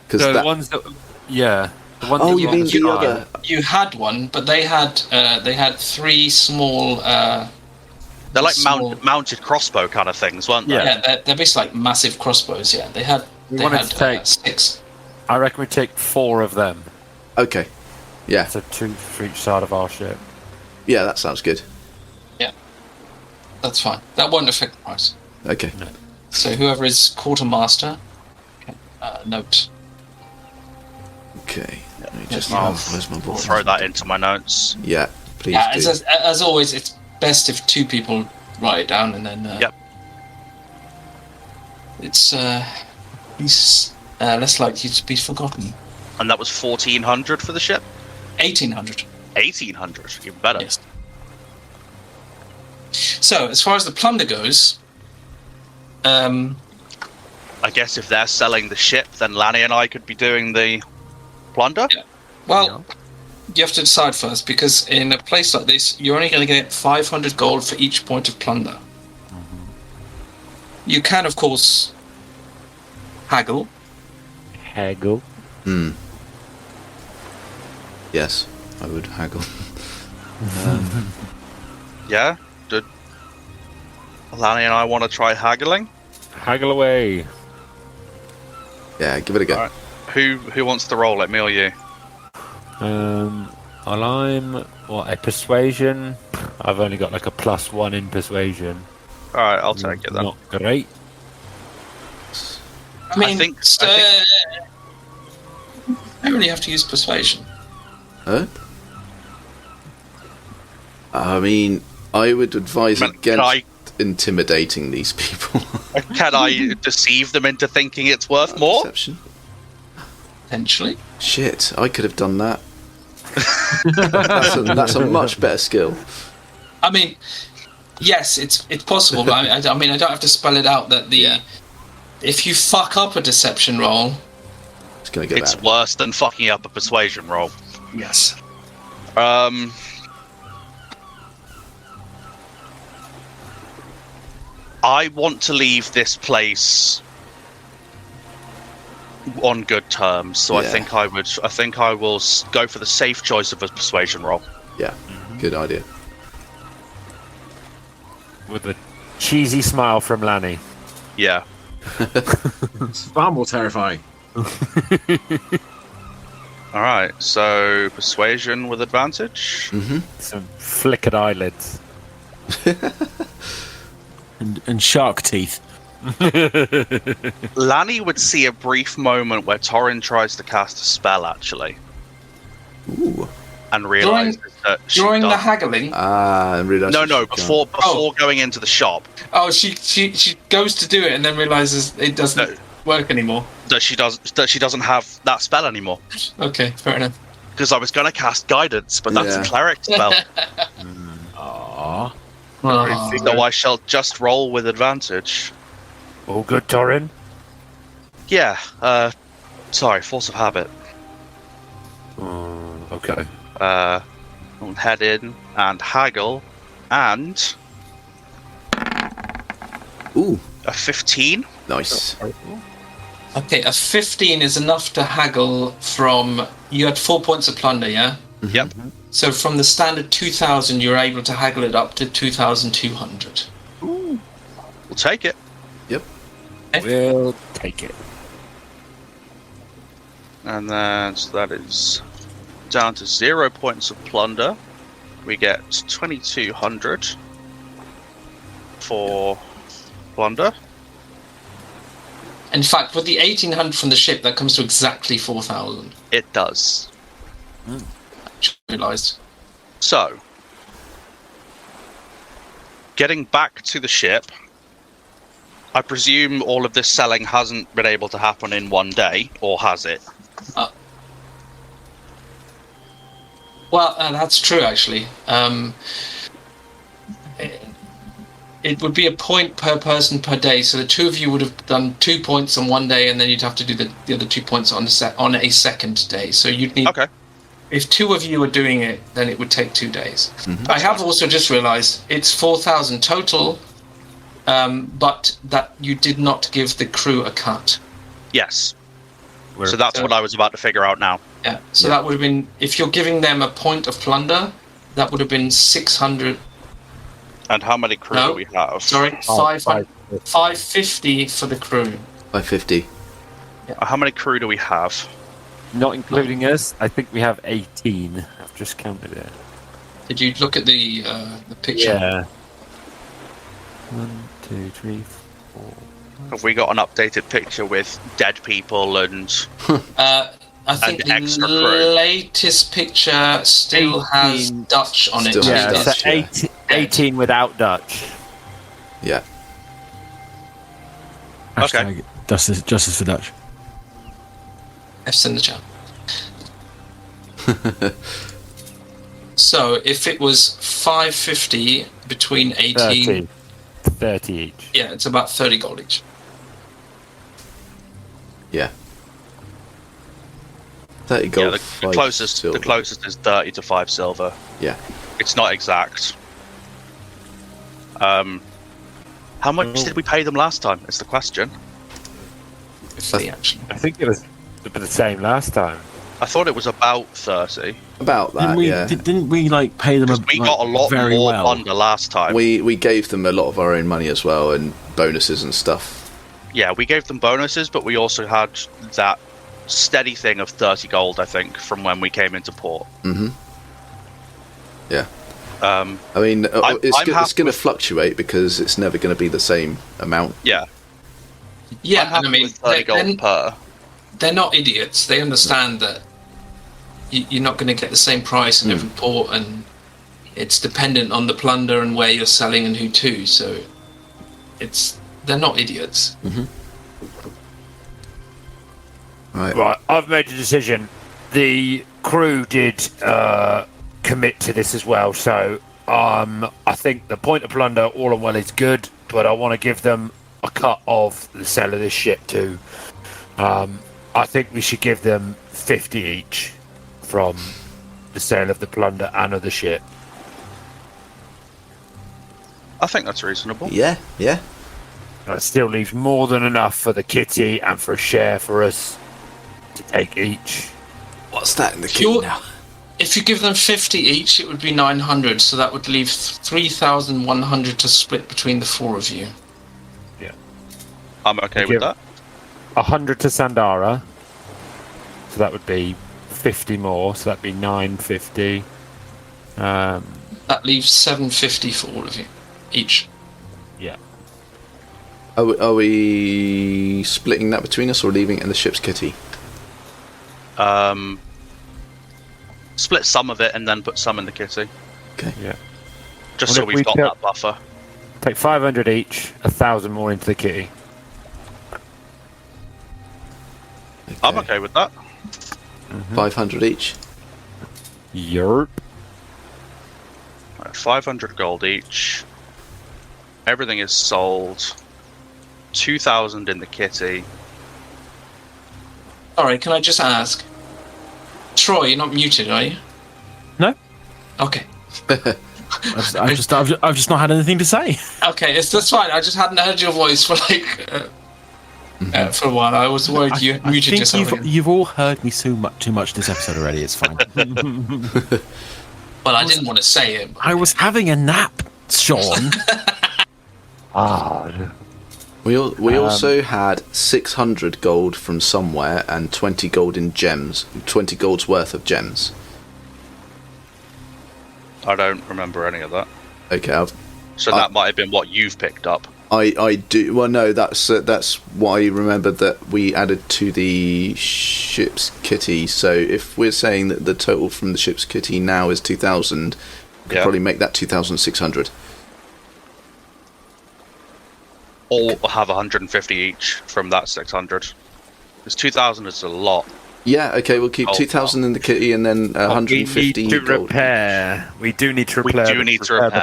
So the ones that... Yeah. The ones Oh, that you were mean on the side. other... You had one, but they had 3 small. They're like Small. mounted crossbow kind of things, weren't they? Yeah. They're basically like massive crossbows. Yeah, they had. We They wanted had to take- 6. I reckon we take 4 of them. Okay. Yeah. So 2 for each side of our ship. Yeah, that sounds good. That's fine. That won't affect the price. Okay. So whoever is quartermaster, can, note. Okay. Let me just I'll where's my board? Throw that into my notes. Yeah, please Yeah, do. as always, it's best if 2 people write it down and then. Yep. It's less likely to be forgotten. And that was 1,400 for the ship? 1,800. 1,800, even better. Yes. So, as far as the plunder goes, I guess if they're selling the ship, then Lanny and I could be doing the plunder? Yeah. well, you have to decide first, because in a place like this, you're only going to get 500 gold for each point of plunder. You can, of course, haggle. Haggle. Yes, I would haggle. Yeah? Did Lanny and I want to try haggling? Haggle away. Yeah, give it a go. Alright. Who wants to roll it, me or you? Well, I'm a persuasion. I've only got like a +1 in persuasion. Alright, I'll take it then. Not great. I mean, think- I really have to use persuasion. Huh? I mean, I would advise Can against I- intimidating these people. Can I deceive them into thinking it's worth more? Perception. Potentially. Shit, I could have done that. that's a much better skill. I mean, yes, it's possible, but I mean, I don't have to spell it out that the... Yeah. If you fuck up a deception roll... It's gonna go It's bad. worse than fucking up a persuasion roll. Yes. I want to leave this place on good terms, so I Yeah. think I will go for the safe choice of a persuasion roll. Yeah, good idea. With a cheesy smile from Lanny. Yeah. Far more terrifying. Alright, so persuasion with advantage. Some flickered eyelids. And shark teeth. Lanny would see a brief moment where Torrin tries to cast a spell, actually, Ooh. and realizes that she During the does- haggling... I realised. No, before going into the shop. Oh, she goes to do it and then realizes it doesn't... work anymore. That she doesn't have that spell anymore. Okay, fair enough. Because I was going to cast guidance, but that's a cleric spell. Aww. So I shall just roll with advantage. All good, Torrin? Yeah. Sorry, force of habit. Okay. I'll head in and haggle, and Ooh, a 15. nice. Okay, a 15 is enough to haggle from... You had 4 points of plunder, yeah? Yep. So from the standard 2,000, you're able to haggle it up to 2,200. We'll take it. Yep. We'll take it. And then so that is down to 0 points of plunder. We get 2,200 for plunder. In fact, with the 1,800 from the ship, that comes to exactly 4,000. It does. Just realised. So, getting back to the ship, I presume all of this selling hasn't been able to happen in one day, or has it? Well, that's true, actually. It would be a point per person per day, so the two of you would have done 2 points on one day, and then you'd have to do the other 2 points on a second day. So you'd need... Okay. If two of you are doing it, then it would take 2 days. Mm-hmm. I have also just realised it's 4,000 total, but that you did not give the crew a cut. Yes. So that's what I was about to figure out now. Yeah, so that would have been... If you're giving them a point of plunder, that would have been 600... And how many crew do we have? Sorry, 550 for the crew. 550. How many crew do we have? Not including us, I think we have 18. I've just counted it. Did you look at the picture? Yeah. 1, 2, 3, 4. Have we got an updated picture with dead people and... I think And the extra crew. latest picture still has 18. Dutch on it. Still has Yeah, Dutch, so 18 without Dutch. Yeah. Hashtag justice for Dutch. F's in the chat. So if it was 550 between 18... 30 each. Yeah, it's about 30 gold each. Yeah. 30 gold. Yeah, the 5 closest silver. the closest is 30 to 5 silver. Yeah. It's not exact. How much did we pay them last time? Is the question. 50 actually. I think it was the same last time. I thought it was about 30. About that, Didn't we like pay them? We got a lot very more well. plunder last time. We gave them a lot of our own money as well, and bonuses and stuff. Yeah, we gave them bonuses, but we also had that steady thing of 30 gold, I think, from when we came into port. Mm-hmm. Yeah. I mean, I'm it's going happy to with- fluctuate because it's never going to be the same amount. Yeah. Yeah, I'm happy and I mean, with 30 gold per. they're not idiots. They understand that you're not going to get the same price in every port, and it's dependent on the plunder and where you're selling and who to. So they're not idiots. Mm-hmm. Right, I've made a decision. The crew did commit to this as well, so I think the point of plunder all in well is good, but I want to give them a cut of the sale of this ship too. I think we should give them 50 each from the sale of the plunder and of the ship. I think that's reasonable. Yeah, yeah. That still leaves more than enough for the kitty and for a share for us to take each. What's that in the Sure. kit now? If you give them 50 each, it would be 900, so that would leave 3,100 to split between the four of you. I'm okay Thank with you. that. 100 to Sandara, so that would be 50 more, so that'd be 950. That leaves 750 for all of you, each. Yeah. Are we splitting that between us or leaving it in the ship's kitty? Split some of it and then put some in the kitty. Okay. Yeah. Just Well, so if we've we got took- that buffer. Take 500 each, 1,000 more into the kitty. I'm okay with that. 500 each. Yerp. 500 gold each. Everything is sold. 2,000 in the kitty. Sorry, can I just ask? Troy, you're not muted, are you? No. Okay. I've just not had anything to say. Okay, that's fine. I just hadn't heard your voice for for a while. I was worried you muted yourself. You've all heard me too much this episode already. It's fine. Well, I didn't want to say it. I was having a nap, Sean. We also had 600 gold from somewhere and 20 gold in gems. 20 gold's worth of gems. I don't remember any of that. Okay, So that might have been what you've picked up. I do. Well, no, that's what I remembered that we added to the ship's kitty. So if we're saying that the total from the ship's kitty now is 2,000, we could probably make that 2,600. All have 150 each from that 600. Because 2,000 is a lot. Yeah, okay, we'll keep 2,000 in the kitty and then 150 we need to gold. repair. We do need to repair. The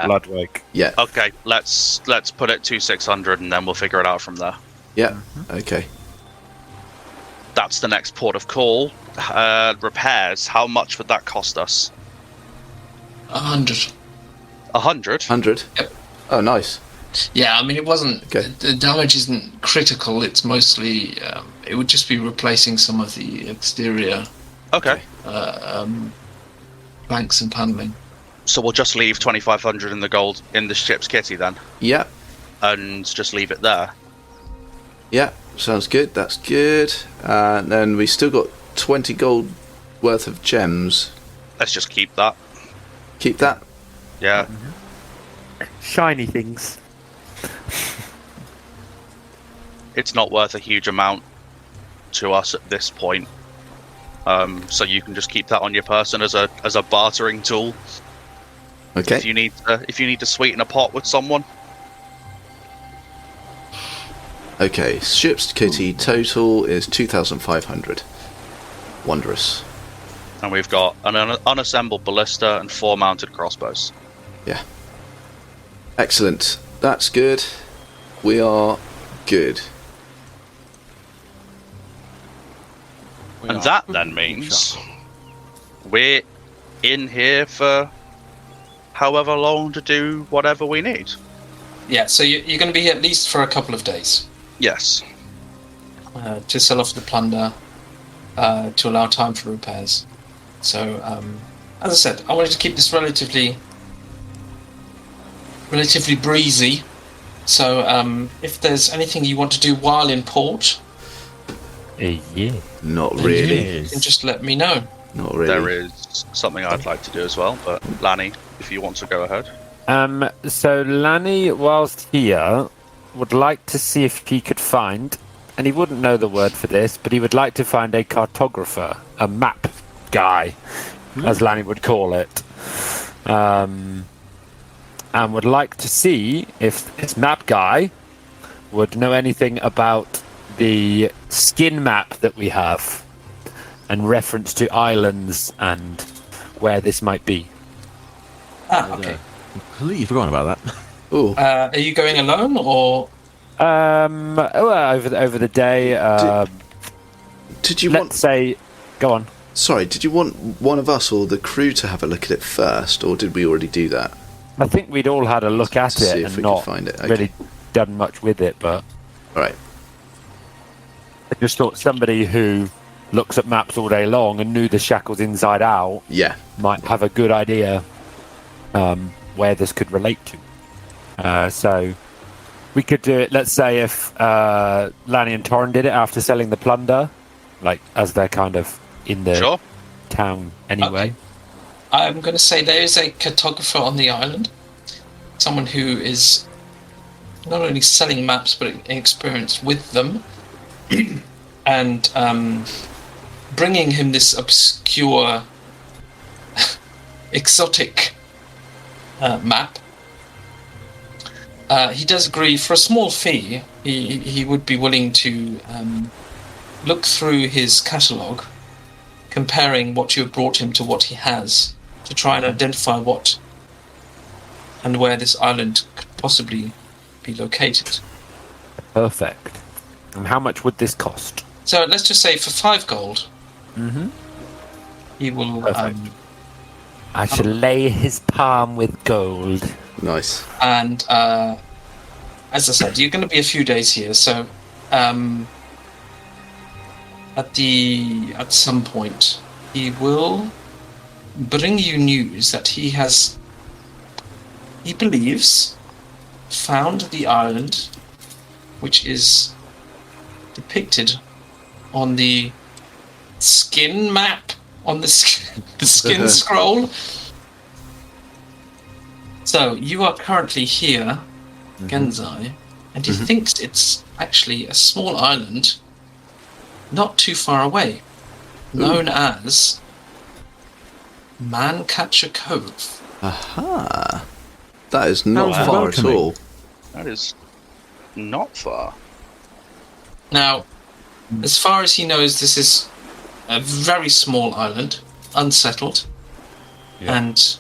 bloodwake. Yeah. Okay, let's put it to 600 and then we'll figure it out from there. Yeah. Okay. That's the next port of call. Repairs. How much would that cost us? 100. 100? 100. Yep. Oh, nice. Yeah, I mean, it wasn't. Okay. The damage isn't critical. It's mostly. It would just be replacing some of the exterior Okay. planks and paneling. So we'll just leave 2,500 in the gold in the ship's kitty then, Yeah. and just leave it there. Yeah. Sounds good. That's good. And then we still got 20 gold worth of gems. Let's just keep that. Keep that. Yeah. Shiny things. It's not worth a huge amount to us at this point. So you can just keep that on your person as a bartering tool. Okay. If you need to sweeten a pot with someone. Okay. Ship's kitty total is 2,500. Wondrous. And we've got an unassembled ballista and 4 mounted crossbows. Yeah. Excellent. That's good. We are good. And that then means we're in here for however long to do whatever we need. Yeah, so you're going to be here at least for a couple of days Yes. to sell off the plunder, to allow time for repairs. So, as I said, I wanted to keep this relatively breezy. So, if there's anything you want to do while in port, Yeah. Not really. you can just let me know. Not really. There is something I'd like to do as well, but Lanny, if you want to go ahead. So Lanny, whilst here, would like to see if he could find, and he wouldn't know the word for this, but he would like to find a cartographer, a map guy, as Lanny would call it. And would like to see if this map guy would know anything about the skin map that we have, and reference to islands and where this might be. Okay. Completely forgotten about that. Ooh. Are you going alone, or Over the day. Did you Let's want? say, go on. Sorry. Did you want one of us or the crew to have a look at it first, or did we already do that? I think we'd all had a look at To see it if and we not could find it. Okay. really done much with it, but All right. I just thought somebody who looks at maps all day long and knew the Shackles inside out Yeah. might have a good idea where this could relate to. So we could do it, let's say if Lanny and Torrin did it after selling the plunder, like as they're kind of in the Sure. town anyway. Okay. I'm going to say there is a cartographer on the island, someone who is not only selling maps but experienced with them, and bringing him this obscure, exotic map. He does agree for a small fee. He would be willing to look through his catalogue, comparing what you have brought him to what he has, to try and identify what and where this island could possibly be located. Perfect. And how much would this cost? So let's just say for 5 gold, he will. Perfect. I shall lay his palm with gold. Nice. And as I said, you're going to be a few days here, so at some point he will bring you news that he believes, found the island, which is depicted on the skin map, on the skin scroll. So you are currently here, Genzai, and he thinks it's actually a small island not too far away, known as Mancatcher Cove. Aha. That is not Sounds far at welcoming. all. That is not far. Now, as far as he knows, this is a very small island, unsettled, and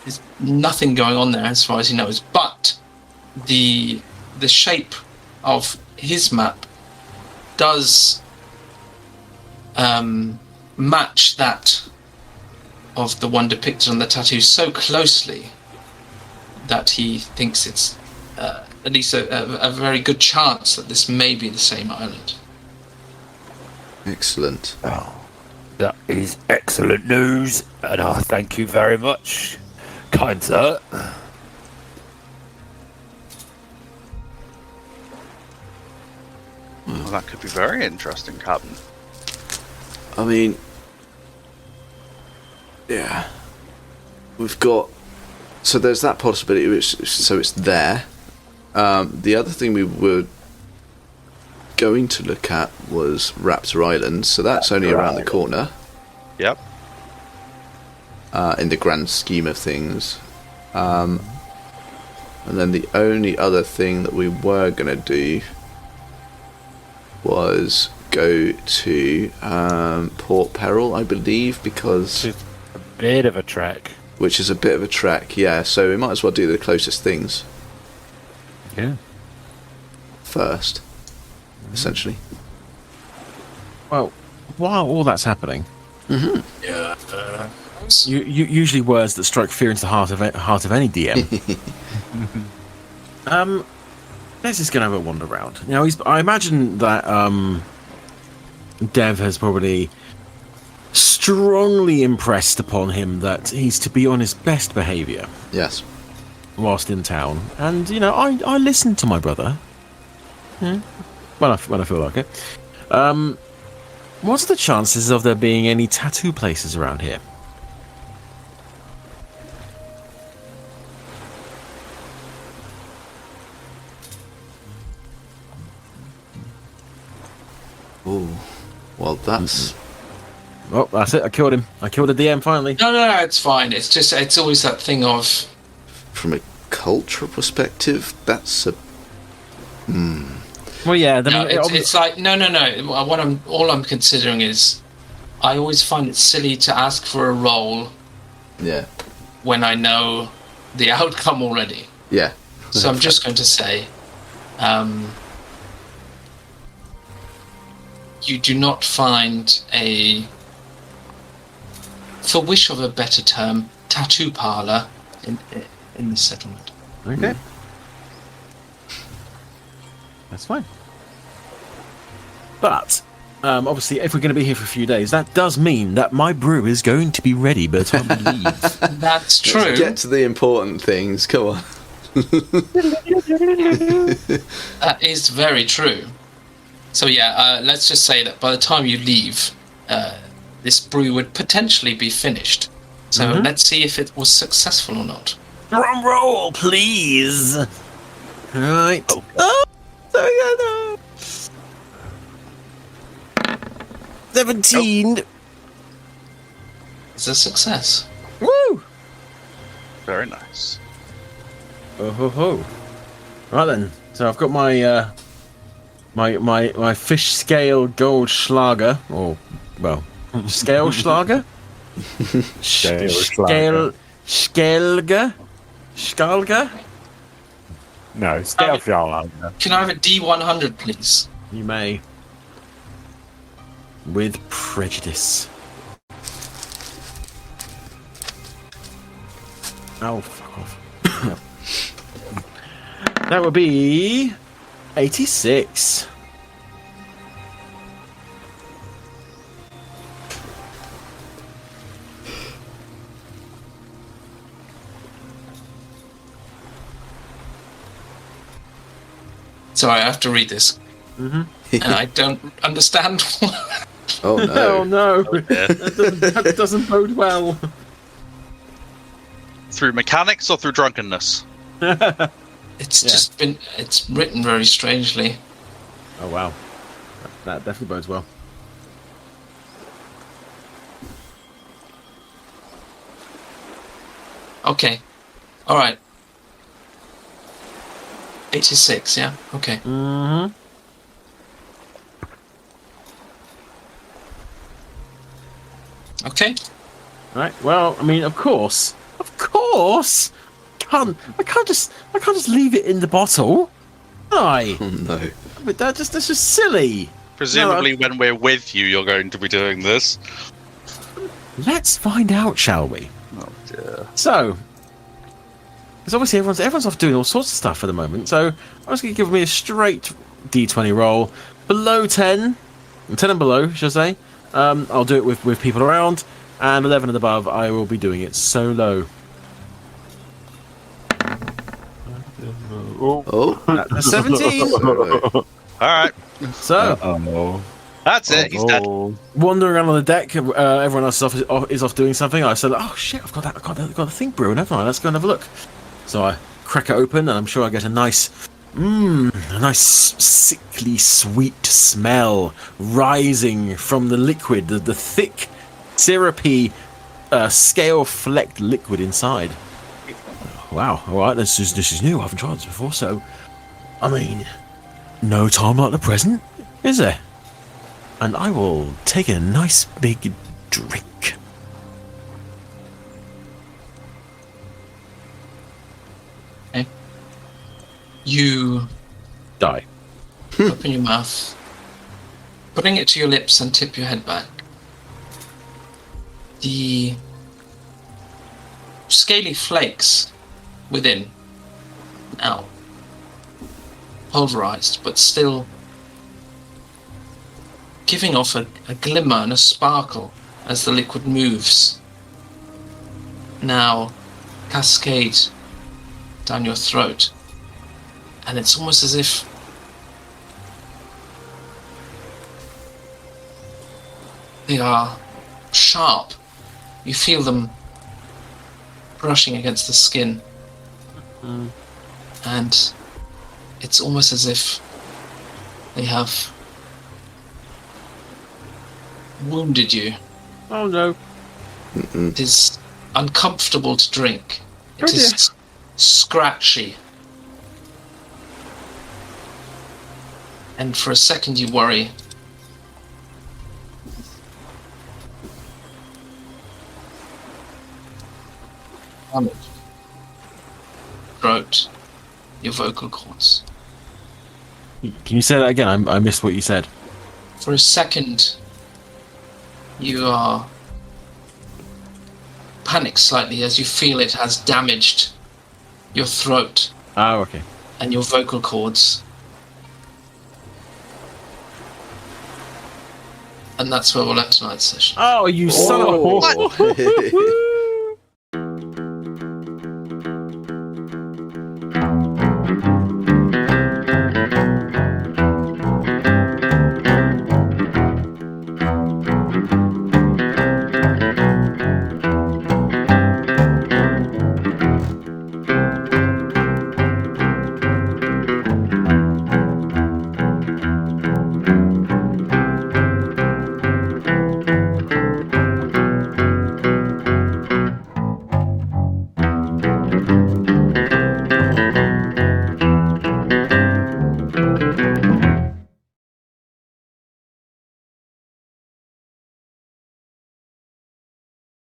there's nothing going on there as far as he knows. But the shape of his map does match that of the one depicted on the tattoo so closely that he thinks it's at least a very good chance that this may be the same island. Excellent. Oh, that is excellent news, and I thank you very much, kind sir. Well, that could be very interesting, Captain. I mean, yeah, we've got. So there's that possibility. So it's there. The other thing we were going to look at was Raptor Island. So that's only around the corner. Yep. In the grand scheme of things. And then the only other thing that we were going to do was go to Port Peril, I believe, because... It's a bit of a trek. Which is a bit of a trek, yeah. So we might as well do the closest things Yeah. first, essentially. Well, while all that's happening, Yeah. you usually words that strike fear into the heart of any DM. Let's just gonna have a wander around. Now, I imagine that Dev has probably strongly impressed upon him that he's to be on his best behaviour Yes. whilst in town, and I listen to my brother. Yeah. When I feel like it. What's the chances of there being any tattoo places around here? Oh, well, that's... Oh, that's it. I killed him. I killed a DM finally. No, it's fine. It's just, it's always that thing of... From a cultural perspective, that's a... Well, yeah. No, it's like, no. All I'm considering is, I always find it silly to ask for a roll Yeah. when I know the outcome already. Yeah. So I'm just going to say, you do not find a, for wish of a better term, tattoo parlor in this settlement. Okay. That's fine. But, obviously, if we're going to be here for a few days, that does mean that my brew is going to be ready by the time we leave. That's true. Let's get to the important things. Come on. That is very true. So yeah, let's just say that by the time you leave, this brew would potentially be finished. So let's see if it was successful or not. Drum roll, please. Right. Oh, there we go. 17. It's a success. Woo! Very nice. Oh ho ho. Right then. So I've got my My fish scale Goldschlager, or well, scale Schlager, Schalger. No, scale Schlager. Can I have a D100, please? You may, with prejudice. Oh, fuck off. That would be 86. Sorry, I have to read this. Mm-hmm. And I don't understand. Oh no! Oh no! That doesn't bode well. Through mechanics or through drunkenness? It's just been... It's written very strangely. Oh wow, that definitely bodes well. Okay. Alright. 86, yeah? Okay. Mm-hmm. Okay. Right. Well, I mean, of course. I can't just leave it in the bottle. Can Oh no! But that's just silly. Presumably, when we're with you, you're going to be doing this. Let's find out, shall we? Oh dear. So, because obviously everyone's off doing all sorts of stuff at the moment. So I'm just going to give me a straight D20 roll below 10, 10 and below, should I say? I'll do it with people around, and 11 and above, I will be doing it solo. Oh, That's 17. sorry. Alright, So, that's it, he's dead. wandering around on the deck, everyone else is off doing something. I said, "Oh shit, I've got the thing brewing, haven't I? Let's go and have a look." So I crack it open, and I'm sure I get a nice sickly sweet smell rising from the liquid, the thick, syrupy, scale-flecked liquid inside. Wow, all right, this is new. I haven't tried this before, so I mean, no time like the present, is there? And I will take a nice big drink. Okay. You Die. open your mouth, putting it to your lips and tip your head back. The scaly flakes within, now pulverized, but still giving off a glimmer and a sparkle as the liquid moves, now cascade down your throat. And it's almost as if they are sharp. You feel them brushing against the skin. And it's almost as if they have wounded you. Oh no. It is uncomfortable to drink. It Oh, dear. is scratchy. And for a second you worry. Throat, your vocal cords. Can you say that again? I missed what you said. For a second, you are panic slightly as you feel it has damaged your throat Oh, okay. and your vocal cords. And that's where we'll end tonight's session. Oh, you son of a... Oh.